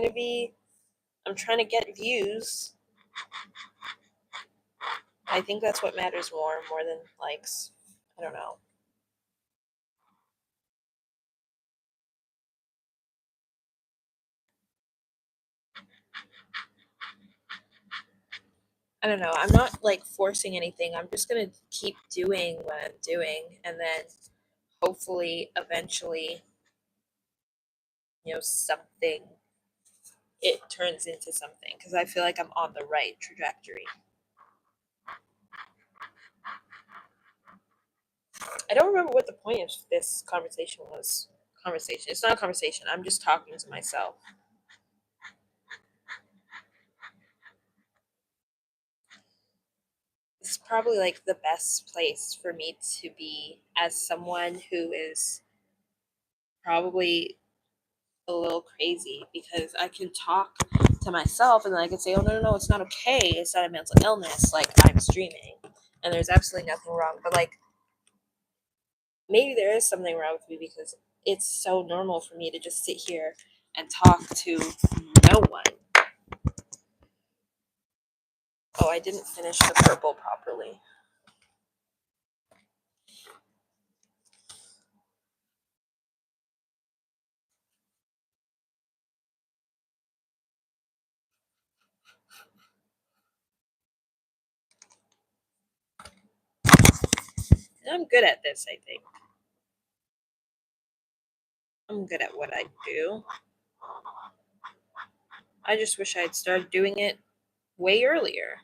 trying to get views. I think that's what matters more than likes. I don't know. I don't know. I'm not like forcing anything. I'm just gonna keep doing what I'm doing, and then hopefully, eventually, something it turns into something because I feel like I'm on the right trajectory. I don't remember what the point of this conversation was. Conversation. It's not a conversation. I'm just talking to myself. This is probably like the best place for me to be as someone who is probably a little crazy, because I can talk to myself and then I can say, oh, no, it's not okay. It's not a mental illness. Like, I'm streaming and there's absolutely nothing wrong. But, like, maybe there is something wrong with me because it's so normal for me to just sit here and talk to no one. Oh, I didn't finish the purple properly. And I'm good at this, I think. I'm good at what I do. I just wish I had started doing it way earlier.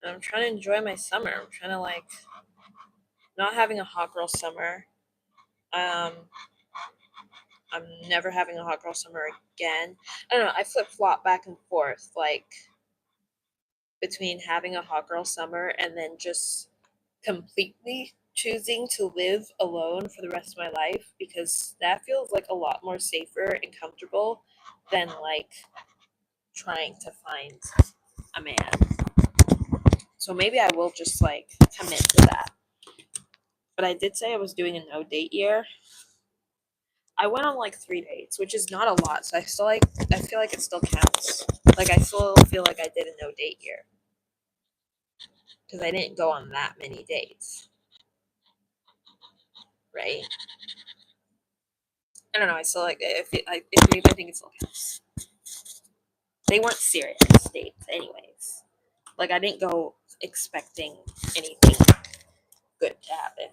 And I'm trying to enjoy my summer. I'm trying to, like, not having a hot girl summer. Um, I'm never having a hot girl summer again. I don't know. I flip flop back and forth, like, between having a hot girl summer and then just completely choosing to live alone for the rest of my life, because that feels like a lot more safer and comfortable than, like, trying to find a man. So maybe I will just, like, commit to that. But I did say I was doing a no date year. I went on like 3 dates, which is not a lot. So I feel like it still counts. Like, I still feel like I did a no date year because I didn't go on that many dates, right? I don't know. I still like if maybe I think it still counts. They weren't serious dates, anyways. Like, I didn't go expecting anything good to happen.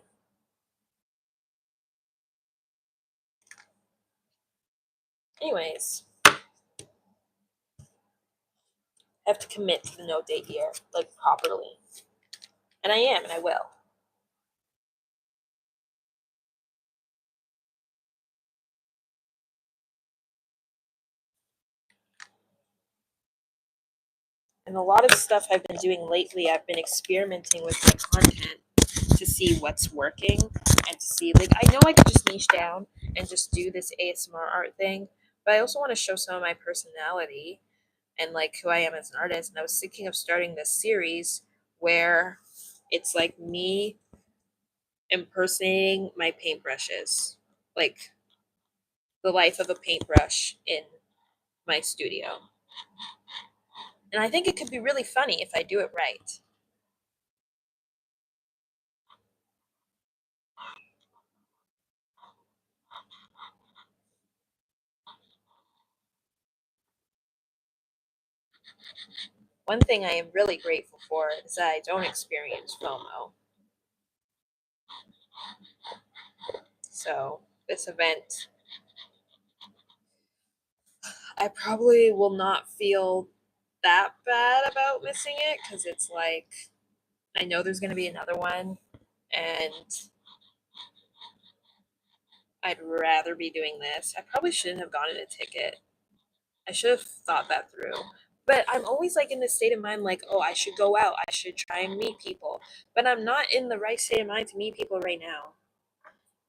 Anyways, I have to commit to the no date year, like, properly, and I am, and I will. And a lot of stuff I've been doing lately, I've been experimenting with my content to see what's working and to see, like, I know I could just niche down and just do this ASMR art thing, but I also want to show some of my personality and, like, who I am as an artist. And I was thinking of starting this series where it's like me impersonating my paintbrushes, like the life of a paintbrush in my studio. And I think it could be really funny if I do it right. One thing I am really grateful for is that I don't experience FOMO. So, this event, I probably will not feel that bad about missing it, because it's like, I know there's going to be another one, and I'd rather be doing this. I probably shouldn't have gotten a ticket. I should have thought that through. But I'm always, like, in this state of mind, like, oh, I should go out. I should try and meet people. But I'm not in the right state of mind to meet people right now.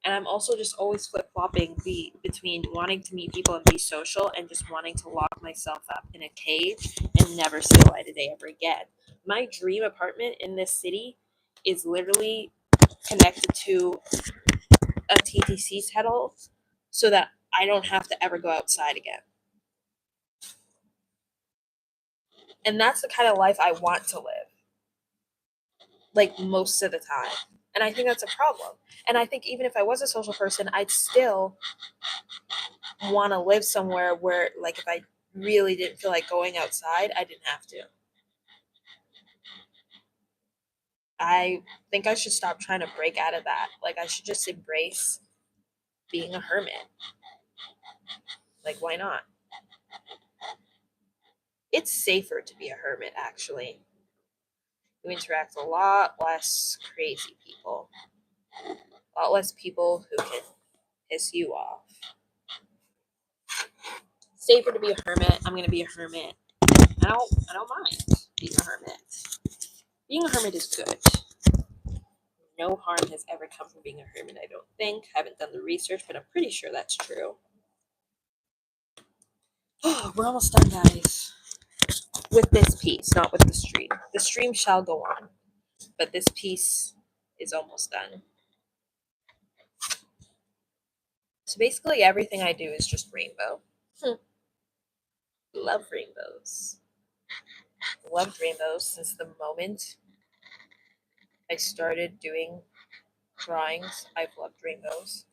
And I'm also just always flip flopping between wanting to meet people and be social and just wanting to lock myself up in a cage and never see the light of day ever again. My dream apartment in this city is literally connected to a TTC tunnel so that I don't have to ever go outside again. And that's the kind of life I want to live, like, most of the time. And I think that's a problem. And I think even if I was a social person, I'd still want to live somewhere where, like, if I really didn't feel like going outside, I didn't have to. I think I should stop trying to break out of that. Like, I should just embrace being a hermit. Like, why not? It's safer to be a hermit, actually. You interact a lot less crazy people. A lot less people who can piss you off. Safer to be a hermit. I'm gonna be a hermit. I don't mind being a hermit. Being a hermit is good. No harm has ever come from being a hermit, I don't think. Haven't done the research, but I'm pretty sure that's true. Oh, we're almost done, guys. With this piece, not with the stream. The stream shall go on, but this piece is almost done. So basically everything I do is just rainbow. Love rainbows. Loved rainbows since the moment I started doing drawings. I've loved rainbows.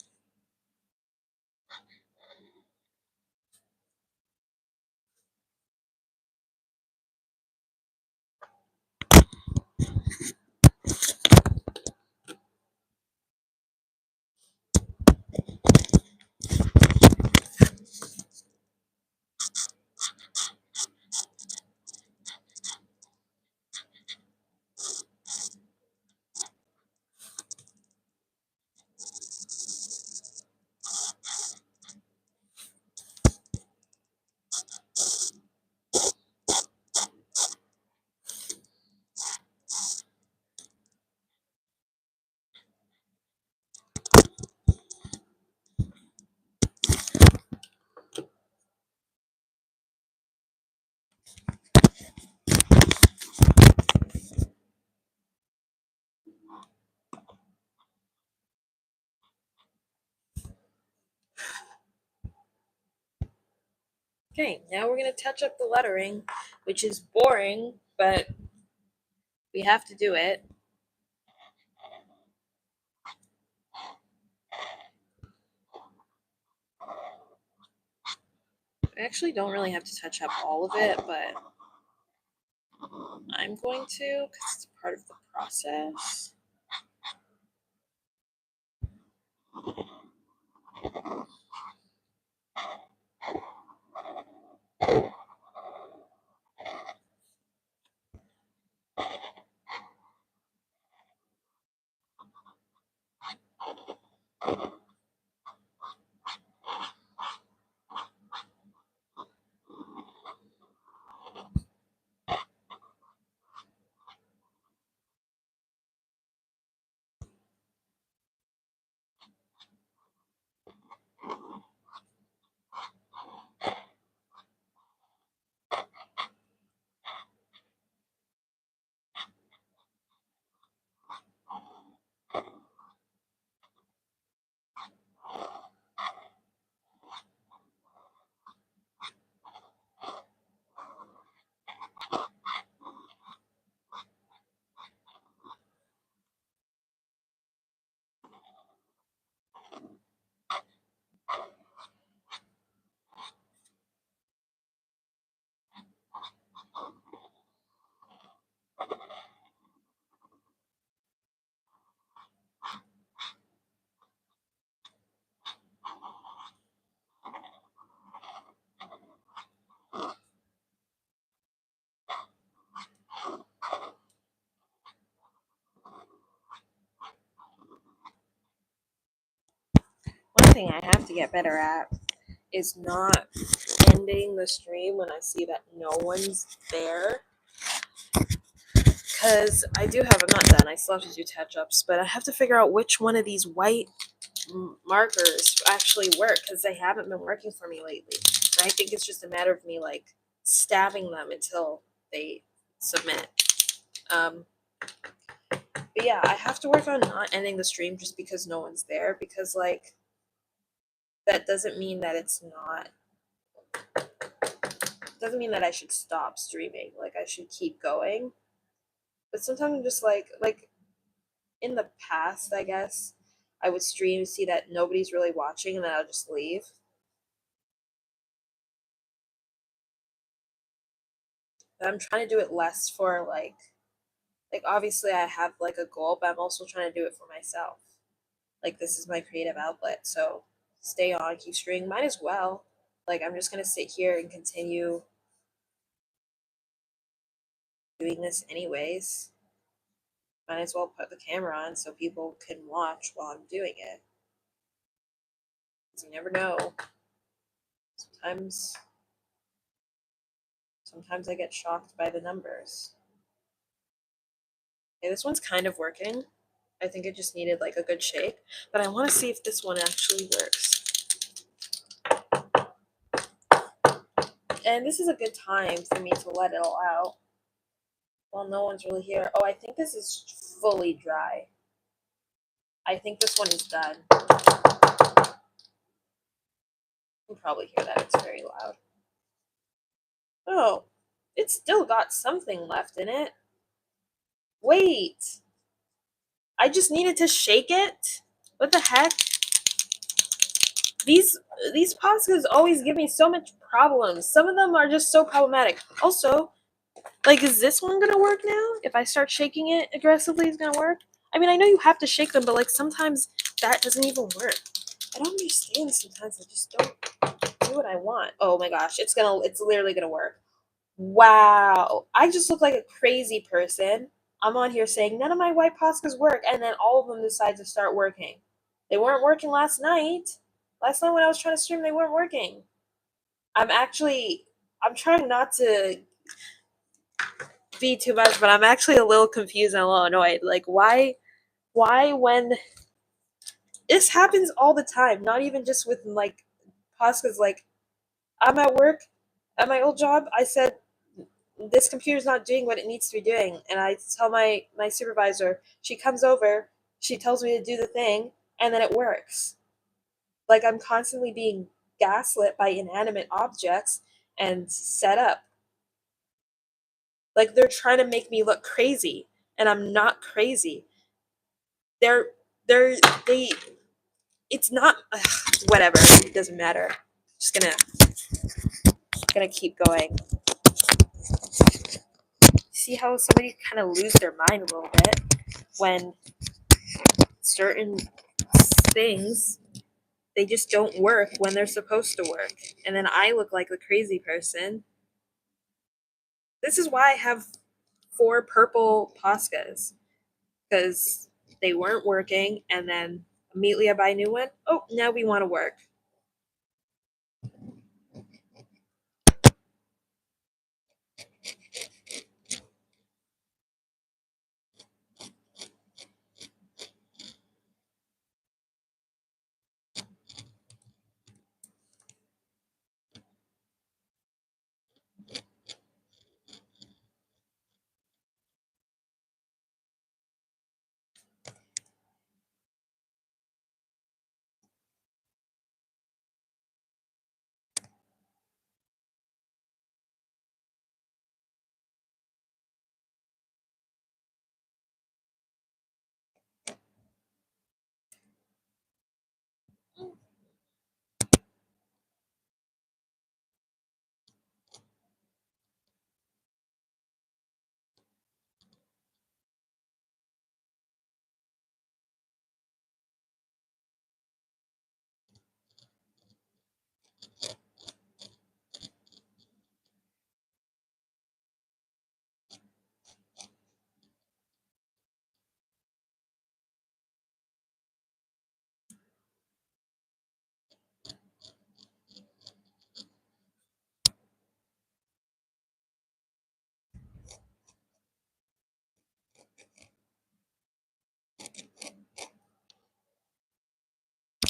Okay, now we're going to touch up the lettering, which is boring, but we have to do it. I actually don't really have to touch up all of it, but I'm going to because it's part of the process. One thing I have to get better at is not ending the stream when I see that no one's there. Because I do have, I'm not done, I still have to do touch-ups, but I have to figure out which one of these white markers actually work, because they haven't been working for me lately. And I think it's just a matter of me, like, stabbing them until they submit. But yeah, I have to work on not ending the stream just because no one's there, because, like, that doesn't mean that it's not, doesn't mean that I should stop streaming. Like, I should keep going. But sometimes I'm just like in the past, I guess, I would stream, see that nobody's really watching, and then I'll just leave. But I'm trying to do it less for like obviously I have like a goal, but I'm also trying to do it for myself. Like, this is my creative outlet, so stay on, keep streaming. Might as well. Like, I'm just gonna sit here and continue doing this anyways. Might as well put the camera on so people can watch while I'm doing it. You never know. Sometimes I get shocked by the numbers. Okay, this one's kind of working. I think it just needed like a good shake, but I want to see if this one actually works. And this is a good time for me to let it all out. Well, no one's really here. Oh, I think this is fully dry. I think this one is done. You can probably hear that. It's very loud. Oh, it's still got something left in it. Wait. I just needed to shake it? What the heck? These Poscas always give me so much problems. Some of them are just so problematic. Also, like, is this one gonna work now? If I start shaking it aggressively, it's gonna work? I mean, I know you have to shake them, but like sometimes that doesn't even work. I don't understand sometimes. I just don't do what I want. Oh my gosh, it's literally gonna work. Wow. I just look like a crazy person. I'm on here saying none of my white Poscas work, and then all of them decide to start working. They weren't working last night. Last night when I was trying to stream, they weren't working. I'm trying not to be too much, but I'm actually a little confused and a little annoyed. Like, why when this happens all the time, not even just with like Poscas, like I'm at work at my old job, I said this computer's not doing what it needs to be doing, and I tell my supervisor, she comes over, she tells me to do the thing, and then it works. Like I'm constantly being gaslit by inanimate objects and set up. Like they're trying to make me look crazy, and I'm not crazy. They're they it's not whatever, it doesn't matter. Just gonna keep going. See how somebody kind of lose their mind a little bit when certain things, they just don't work when they're supposed to work, and then I look like the crazy person. This is why I have 4 purple Poscas, because they weren't working, and then immediately I buy a new one. Oh, now we want to work.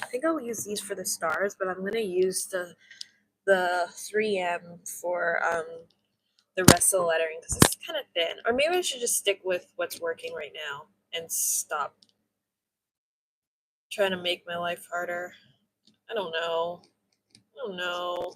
I think I'll use these for the stars, but I'm gonna use the 3M for the rest of the lettering because it's kind of thin. Or maybe I should just stick with what's working right now and stop trying to make my life harder. I don't know. I don't know.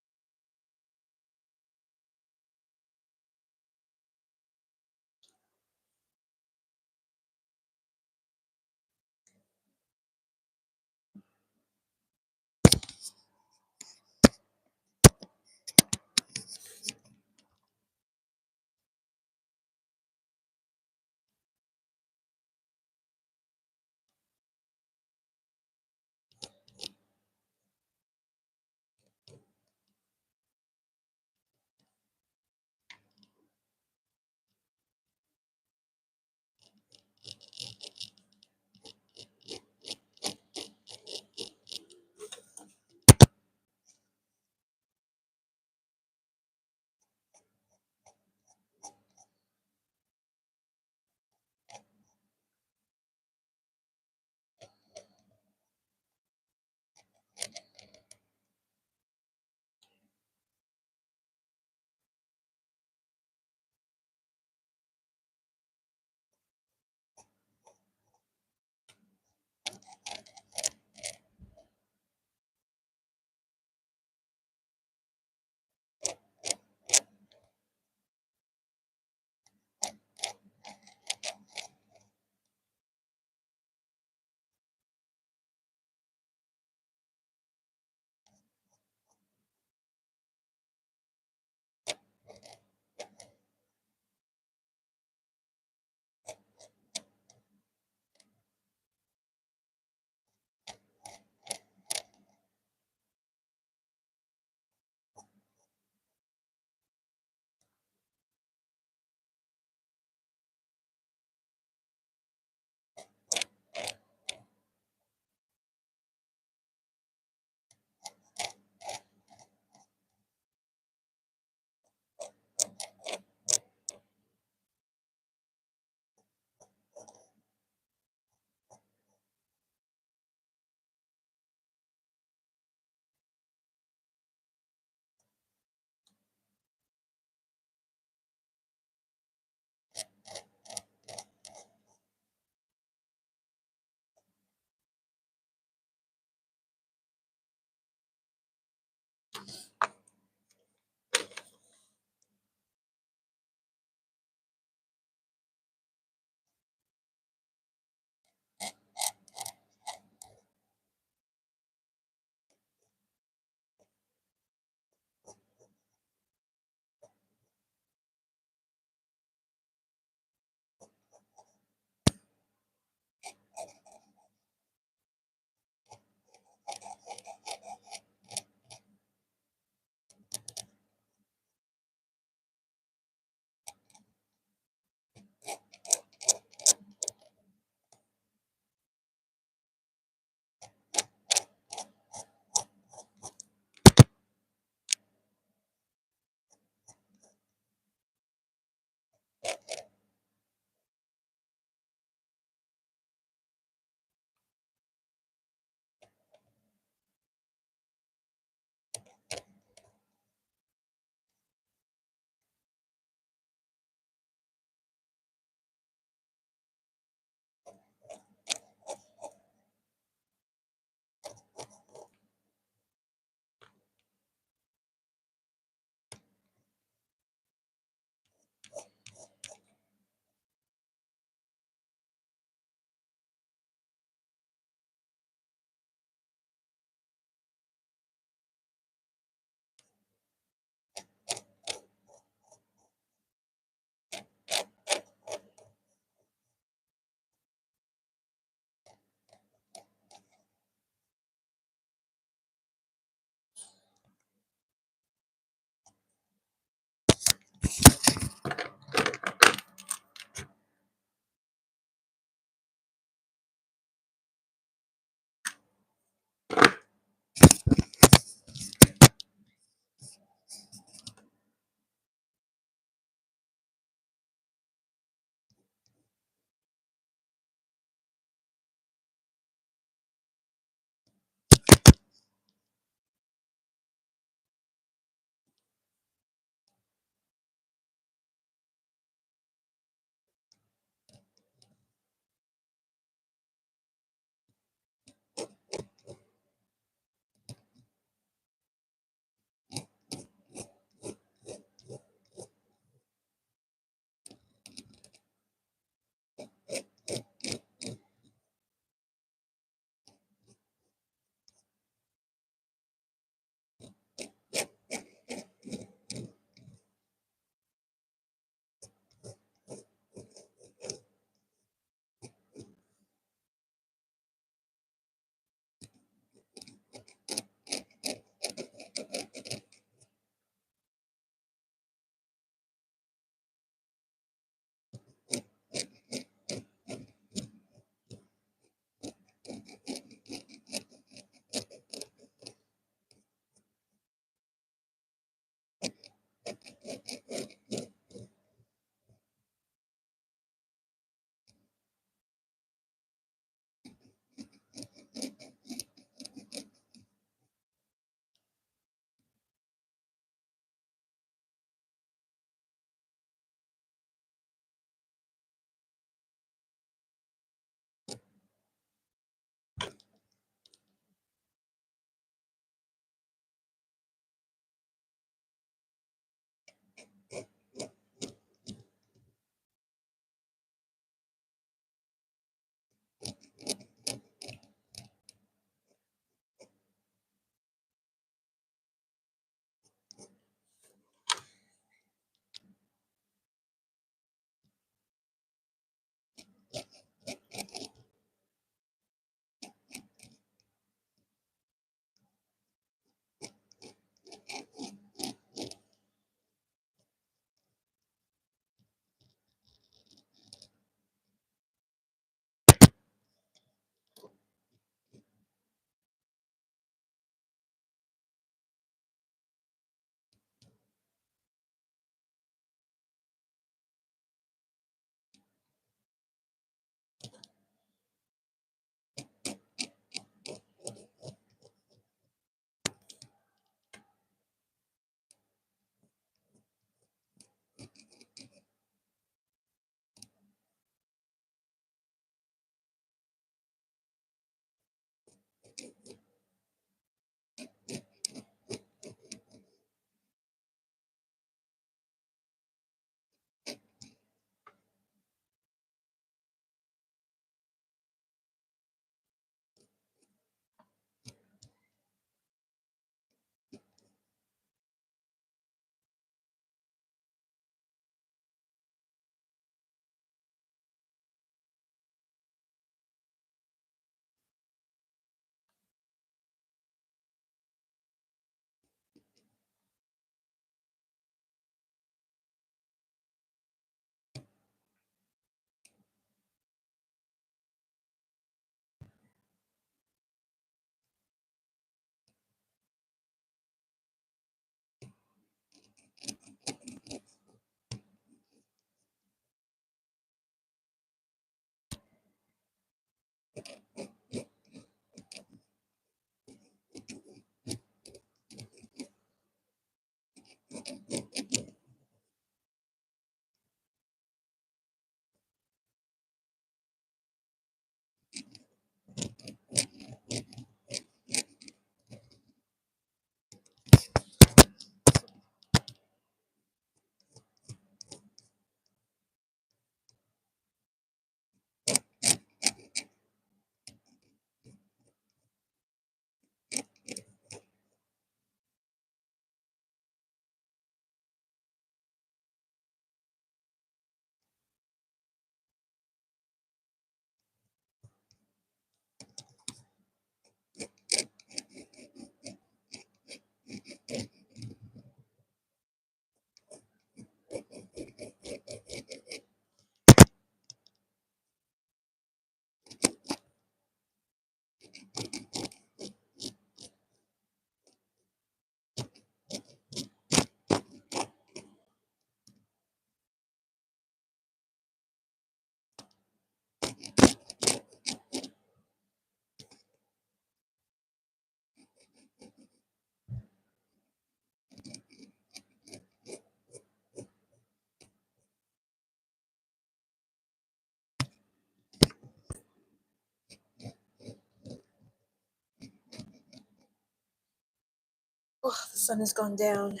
Oh, the sun has gone down.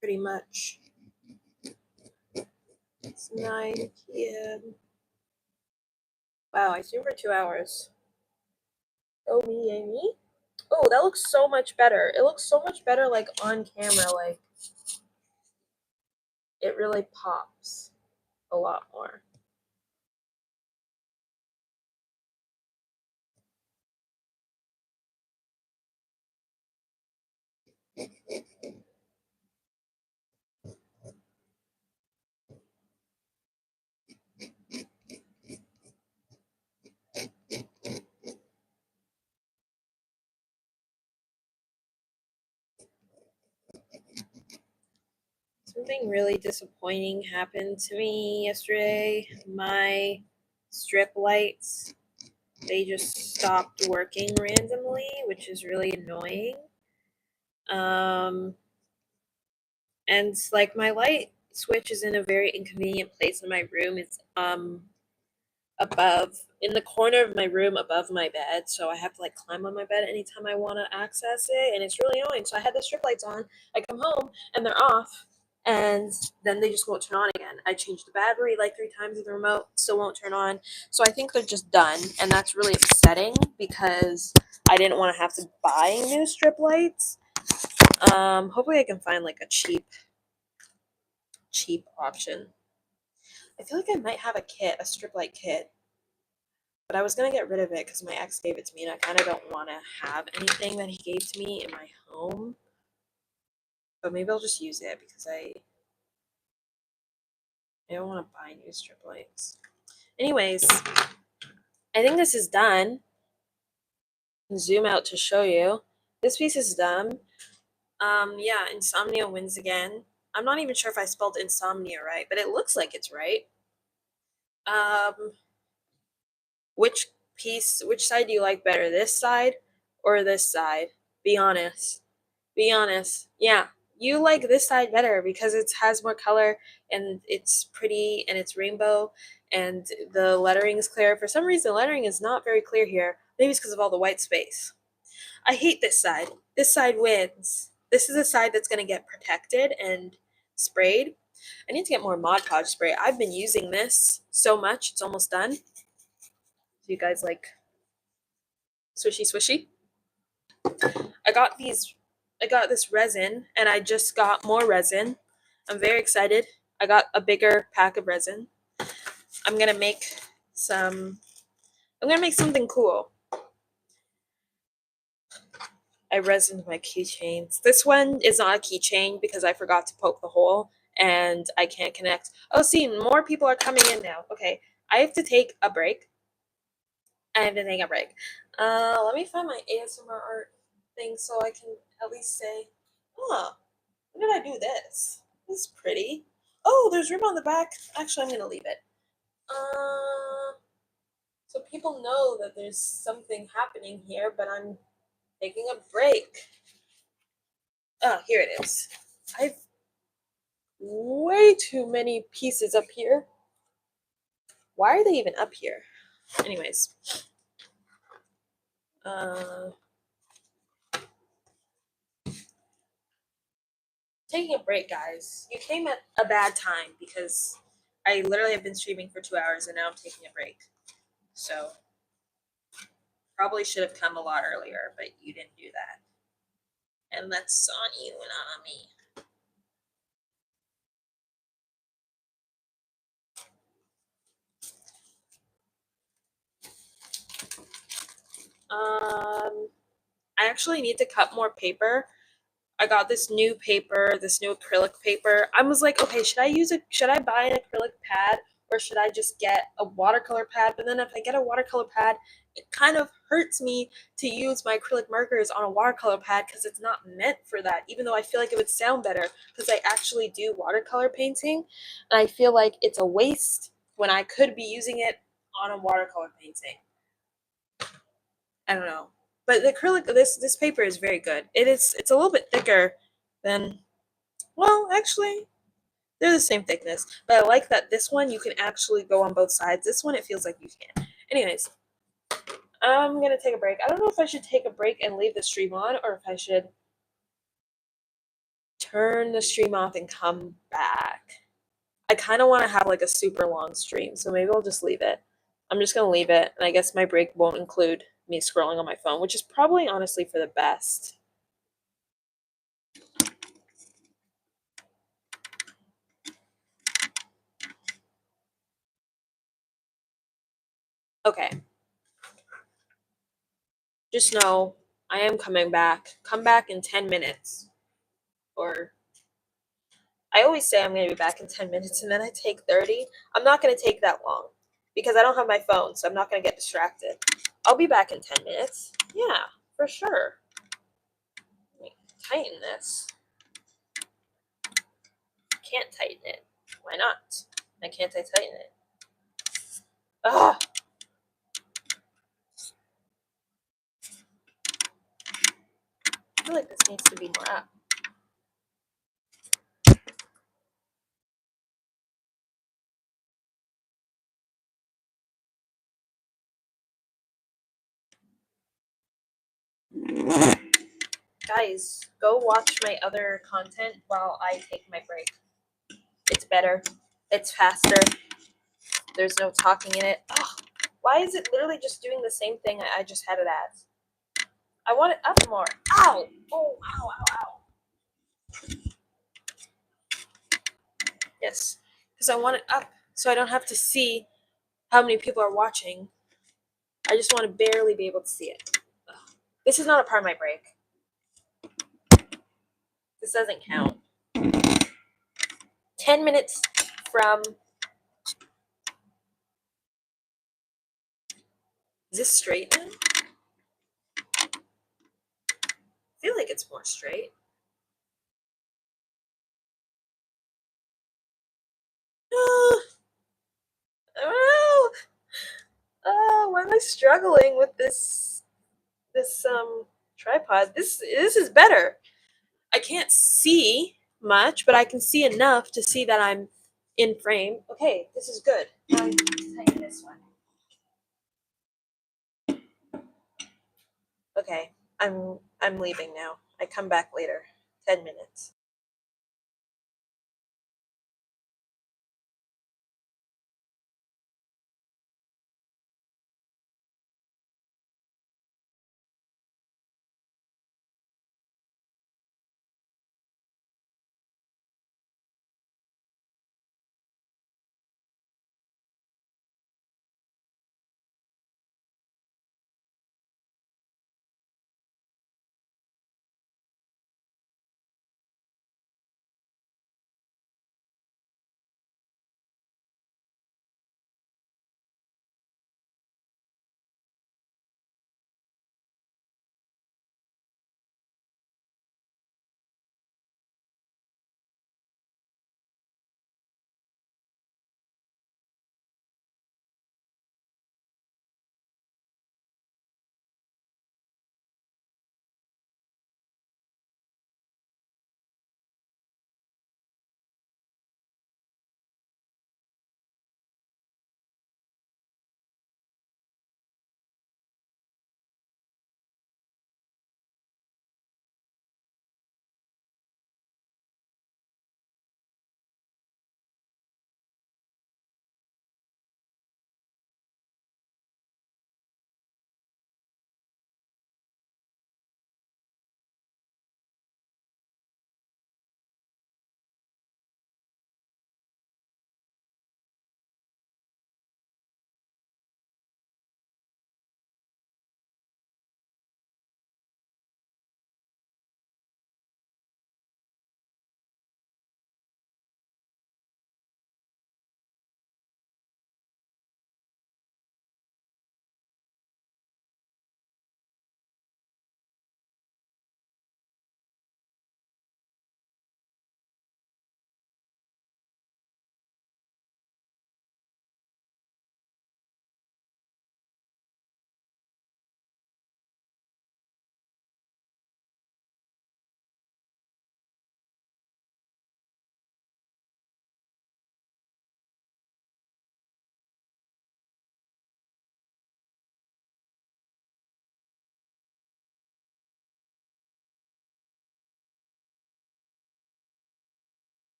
Pretty much. It's 9 p.m. Wow, I streamed for 2 hours. Oh, me, Amy. Oh, that looks so much better. It looks so much better, like, on camera. Like, it really pops a lot more. Something really disappointing happened to me yesterday. My strip lights, they just stopped working randomly, which is really annoying. Um, and like my light switch is in a very inconvenient place in my room. It's above in the corner of my room above my bed, so I have to like climb on my bed anytime I want to access it, and it's really annoying. So I had the strip lights on. I come home and they're off, and then they just won't turn on again. I changed the battery like 3 times with the remote, still won't turn on. So I think they're just done, and that's really upsetting because I didn't want to have to buy new strip lights. Hopefully I can find like a cheap option. I feel like I might have a kit, a strip light kit. But I was gonna get rid of it because my ex gave it to me, and I kind of don't want to have anything that he gave to me in my home. But maybe I'll just use it because I don't want to buy new strip lights. Anyways, I think this is done. Zoom out to show you. This piece is done. Yeah, Insomnia wins again. I'm not even sure if I spelled insomnia right, but it looks like it's right. Um, which which side do you like better, this side or this side? Be honest. Be honest. Yeah, you like this side better because it has more color and it's pretty and it's rainbow and the lettering is clear. For some reason, the lettering is not very clear here. Maybe it's because of all the white space. I hate this side. This side wins. This is a side that's going to get protected and sprayed. I need to get more Mod Podge spray. I've been using this so much. It's almost done. Do you guys like swishy swishy? I got this resin and I just got more resin. I'm very excited. I got a bigger pack of resin. I'm going to make some I'm going to make something cool. I resined my keychains. This one is not a keychain because I forgot to poke the hole and I can't connect. Oh, see, more people are coming in now. Okay, I have to take a break. Let me find my ASMR art thing so I can at least say, oh, when did I do this? This is pretty. Oh, there's room on the back. Actually, I'm going to leave it. So people know that there's something happening here, but I'm taking a break. Oh, here it is. I've way too many pieces up here. Why are they even up here? Anyways. Taking a break, guys. You came at a bad time because I literally have been streaming for 2 hours and now I'm taking a break. So probably should have come a lot earlier, but you didn't do that. And that's on you and not on me. I actually need to cut more paper. I got this new paper, this new acrylic paper. I was like, okay, should I buy an acrylic pad or should I just get a watercolor pad? But then if I get a watercolor pad, it kind of hurts me to use my acrylic markers on a watercolor pad because it's not meant for that, even though I feel like it would sound better because I actually do watercolor painting. And I feel like it's a waste when I could be using it on a watercolor painting. I don't know. But the acrylic this paper is very good. It's a little bit thicker than, well, actually they're the same thickness. But I like that this one you can actually go on both sides. This one it feels like you can't. Anyways, I'm gonna take a break. I don't know if I should take a break and leave the stream on or if I should turn the stream off and come back. I kind of want to have like a super long stream, so maybe I'll just leave it. I'm just gonna leave it, and I guess my break won't include me scrolling on my phone, which is probably honestly for the best. Okay. Just know I am coming back. Come back in 10 minutes. Or I always say I'm going to be back in 10 minutes and then I take 30. I'm not going to take that long because I don't have my phone, so I'm not going to get distracted. I'll be back in 10 minutes. Yeah, for sure. Let me tighten this. Can't tighten it. Why not? Why can't I tighten it? Ugh. I feel like this needs to be more up. Guys, go watch my other content while I take my break. It's better. It's faster. There's no talking in it. Ugh. Why is it literally just doing the same thing I just had it as? I want it up more. Ow! Oh, ow, ow, ow. Yes, because I want it up so I don't have to see how many people are watching. I just want to barely be able to see it. Ugh. This is not a part of my break. This doesn't count. 10 minutes from... Is this straight now? I feel like it's more straight. I don't know. Oh, why am I struggling with this tripod? This is better. I can't see much, but I can see enough to see that I'm in frame. Okay, this is good. Now I need to tighten this one. Okay, I'm leaving now. I come back later. 10 minutes.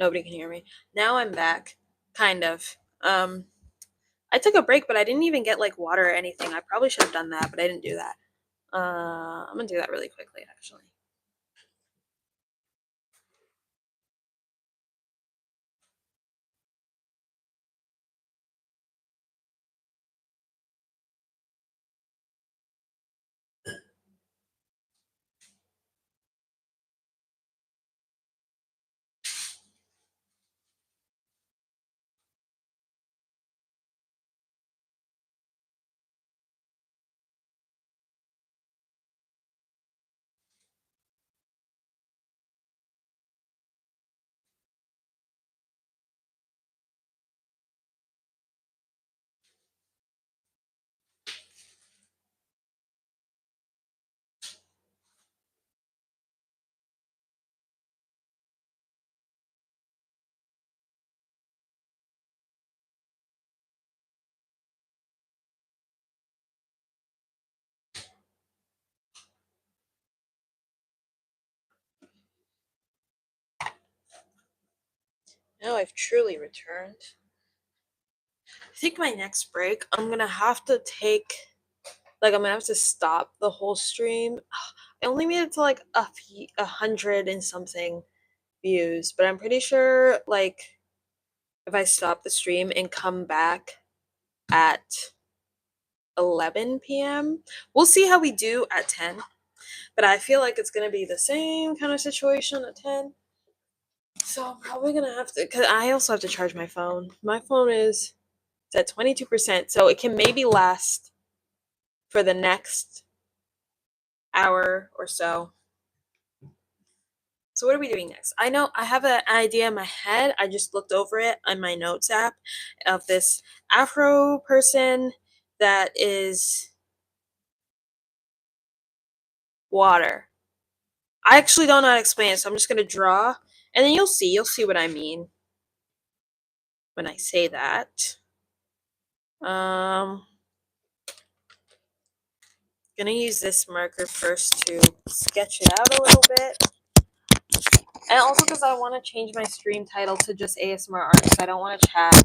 Nobody can hear me. Now I'm back. Kind of. I took a break, but I didn't even get like water or anything. I probably should have done that, but I didn't do that. I'm gonna do that really quickly, actually. Now I've truly returned. I think my next break, I'm gonna have to take, like, I'm gonna have to stop the whole stream. I only made it to like 100 and something views, but I'm pretty sure, like, if I stop the stream and come back at 11 p.m., we'll see how we do at 10. But I feel like it's gonna be the same kind of situation at 10. So I'm probably gonna have to, because I also have to charge my phone. My phone is at 22%, so it can maybe last for the next hour or so. So what are we doing next? I know I have an idea in my head. I just looked over it on my notes app of this Afro person that is water. I actually don't know how to explain it, so I'm just gonna draw, and then you'll see what I mean when I say that. Um, gonna use this marker first to sketch it out a little bit. And also because I want to change my stream title to just ASMR art, because I don't want to chat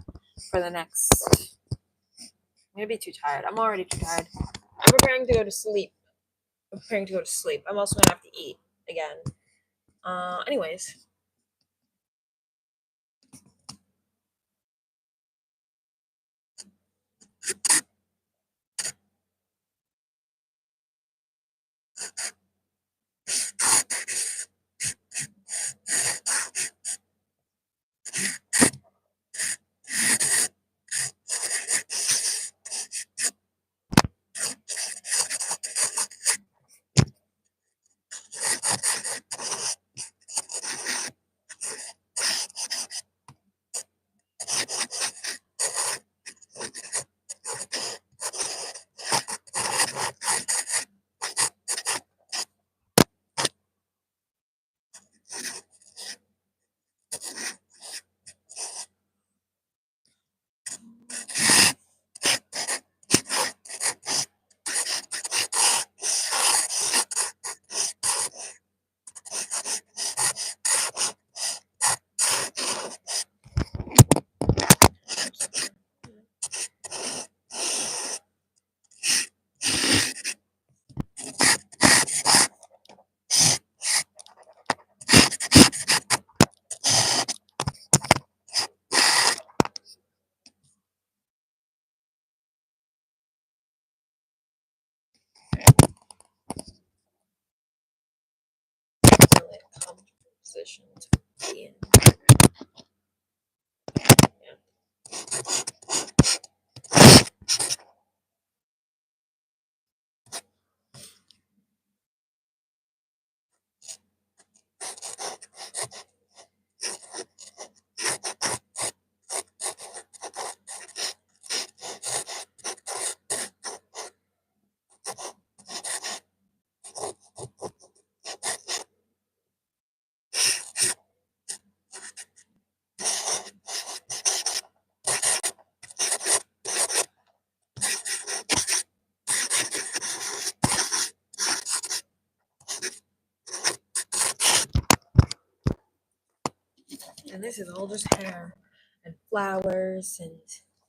for the next. I'm gonna be too tired. I'm already too tired. I'm preparing to go to sleep. I'm also gonna have to eat again. Anyways. Really a comfortable position to be in. and this is all just hair and flowers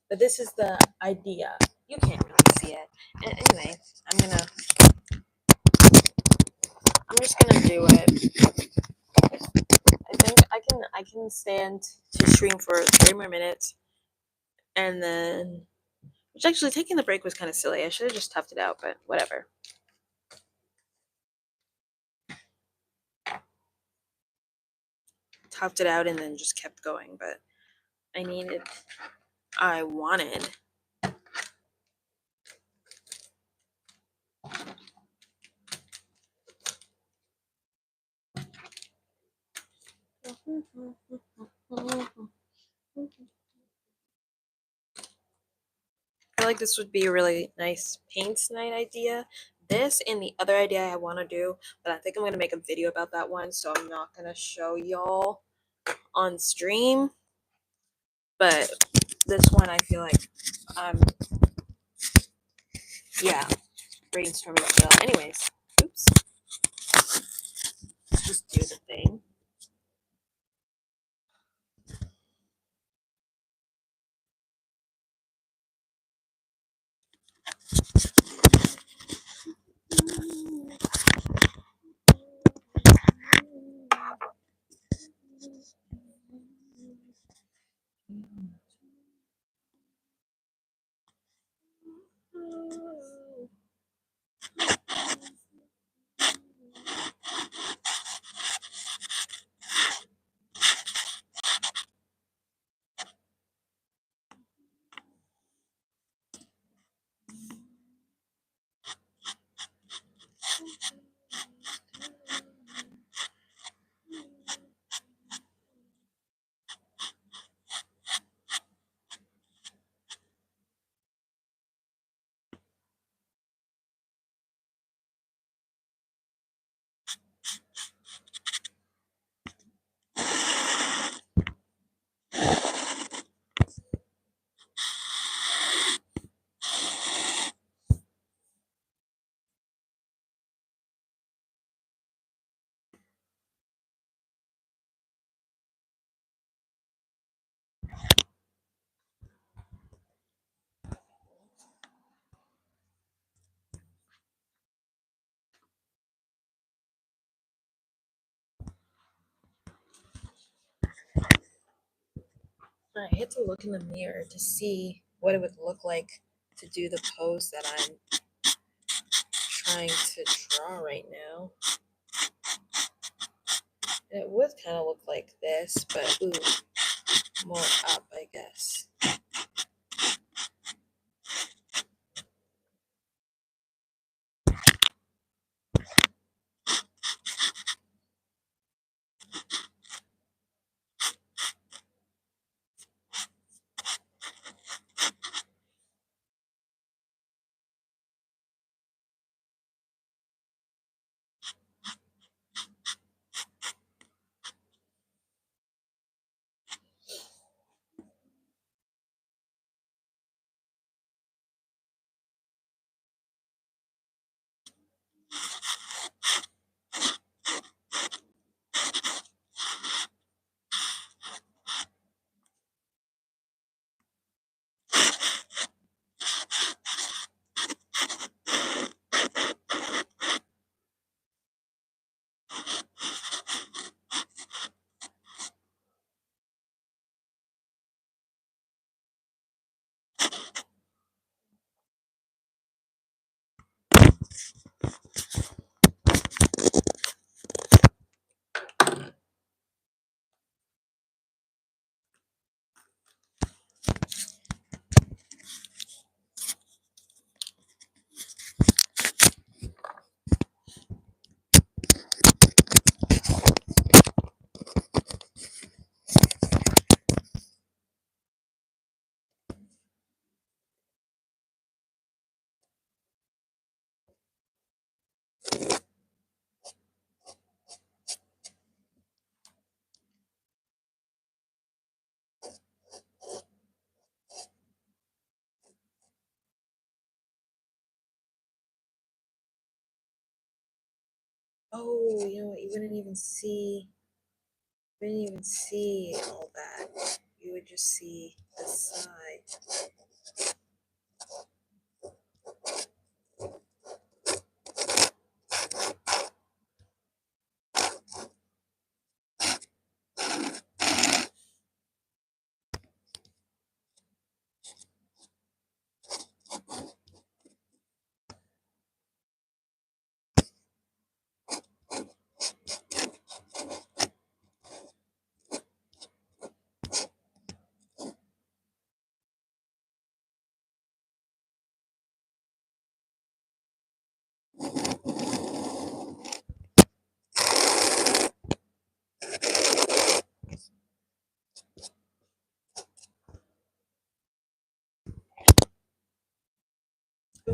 but this is the idea. You can't really see it. And anyway, I'm just gonna do it. I think I can stand to stream for 3 more minutes, and then, which actually taking the break was kind of silly. I should have just toughed it out, but whatever. Toughed it out and then just kept going, but I wanted. I feel like this would be a really nice paint night idea. This and the other idea I want to do, but I think I'm going to make a video about that one, so I'm not going to show y'all on stream. But this one, I feel like, yeah, brainstorming still. Anyways, oops. Let's just do the thing. I had to look in the mirror to see what it would look like to do the pose that I'm trying to draw right now. And it would kind of look like this, but ooh, more up, I guess. Oh, you know what? You wouldn't even see wouldn't even see all that. You would just see the side.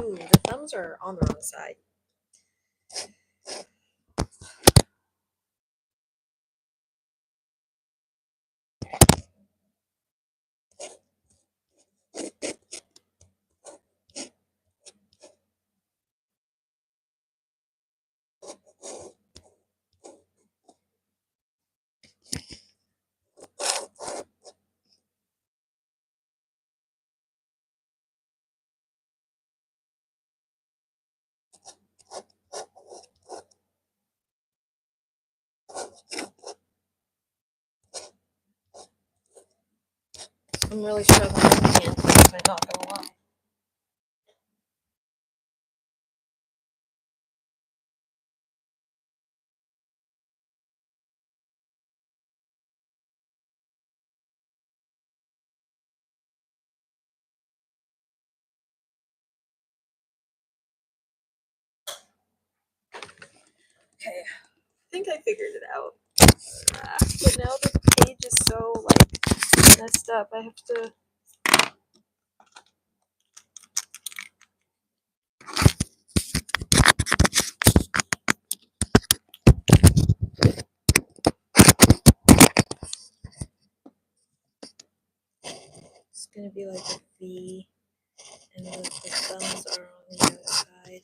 Ooh, the thumbs are on the wrong side. I'm really struggling with my hand placement, not gonna lie. Okay, I think I figured it out. But now the page is so like messed up. I have to. It's gonna be like a V, and the thumbs are on the other side.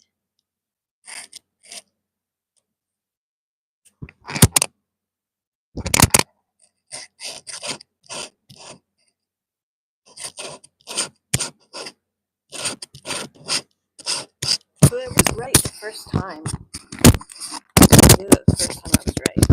But it was right the first time. I knew that the first time I was right.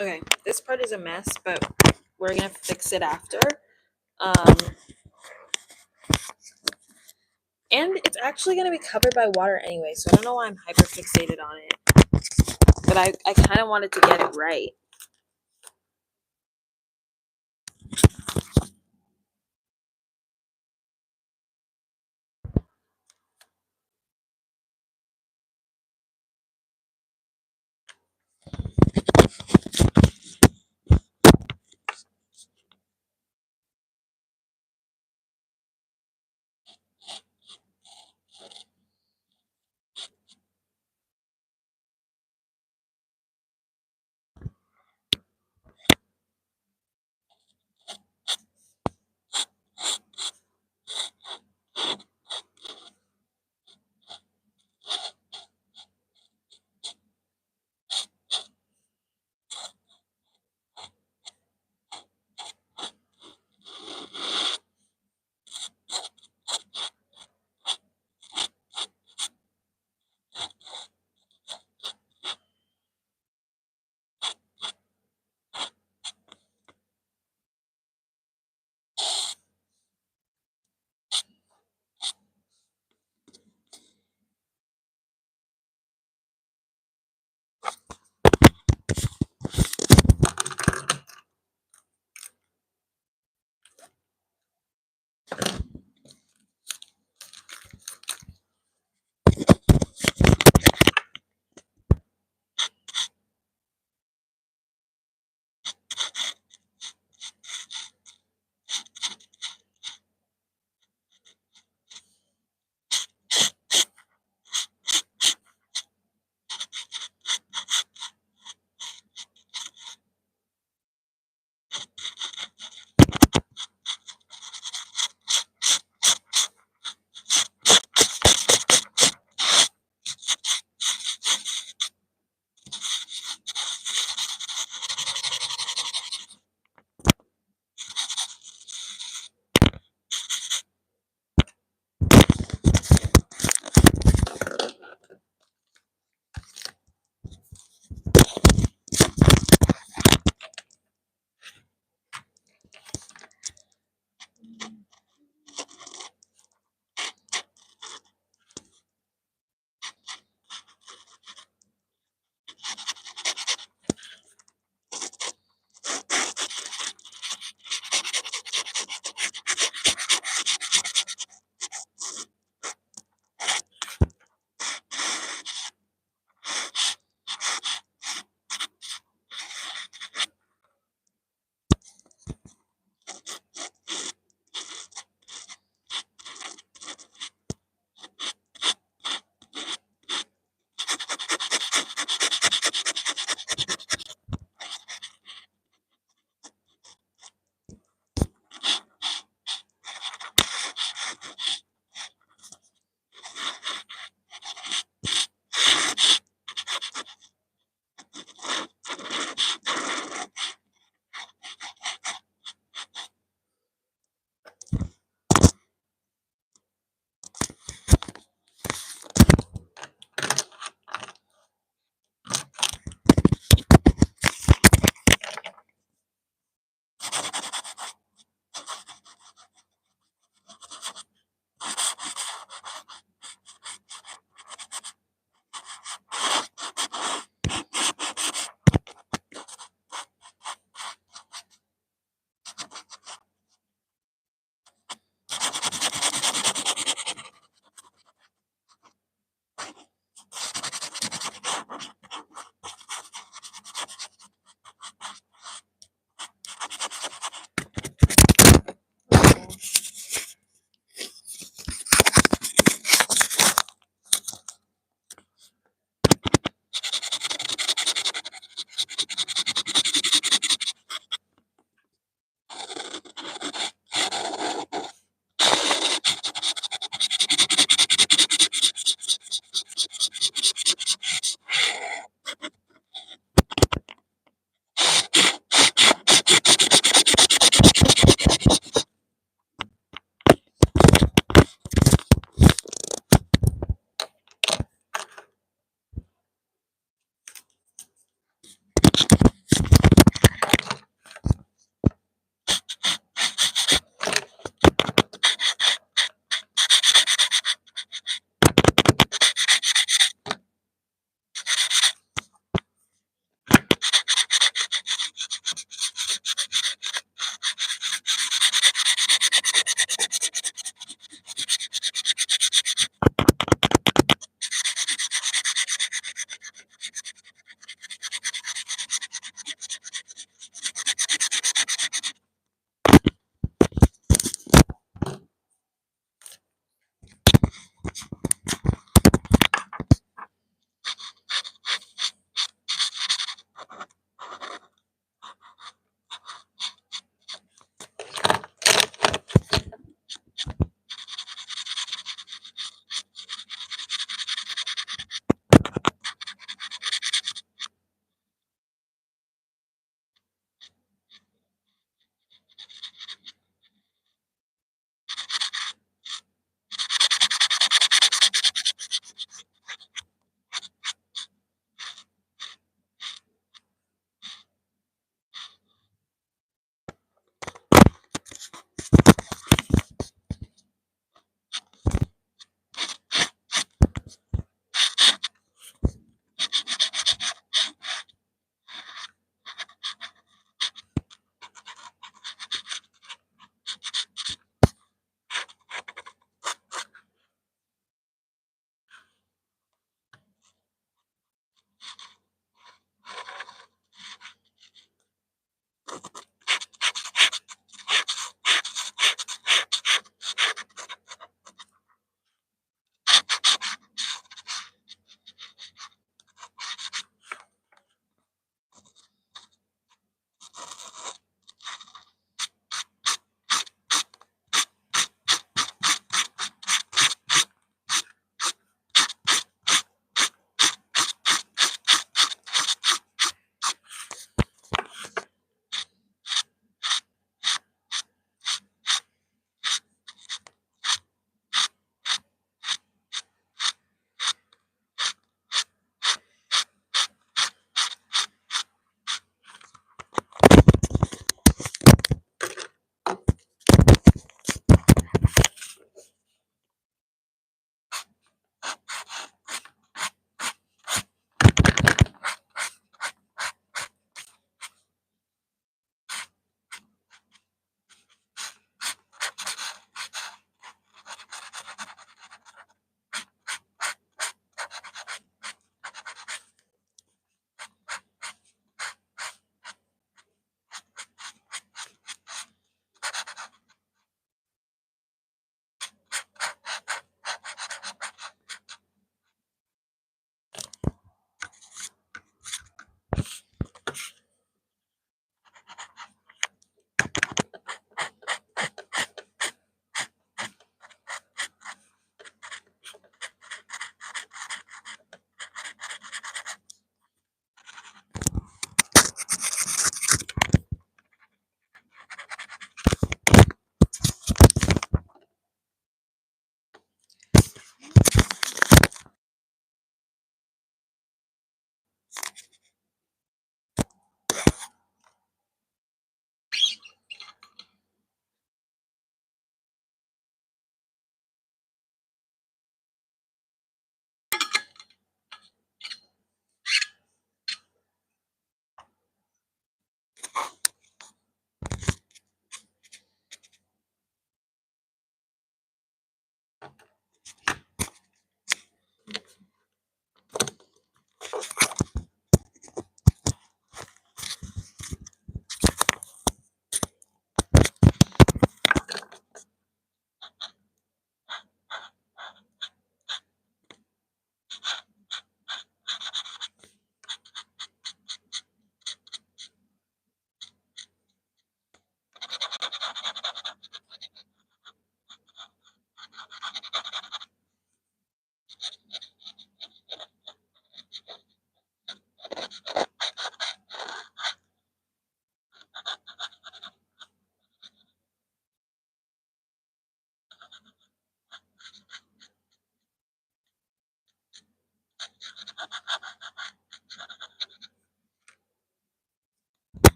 Okay, this part is a mess, but we're gonna fix it after. And it's actually gonna be covered by water anyway, so I don't know why I'm hyper fixated on it. But I kind of wanted to get it right.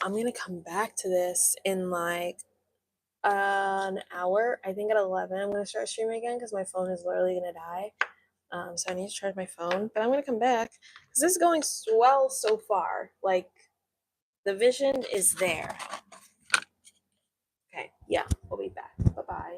I'm gonna come back to this in like an hour. I think at 11 I'm gonna start streaming again because my phone is literally gonna die. So I need to charge my phone, but I'm gonna come back because this is going well so far. Like the vision is there. Okay, yeah, we'll be back. Bye bye.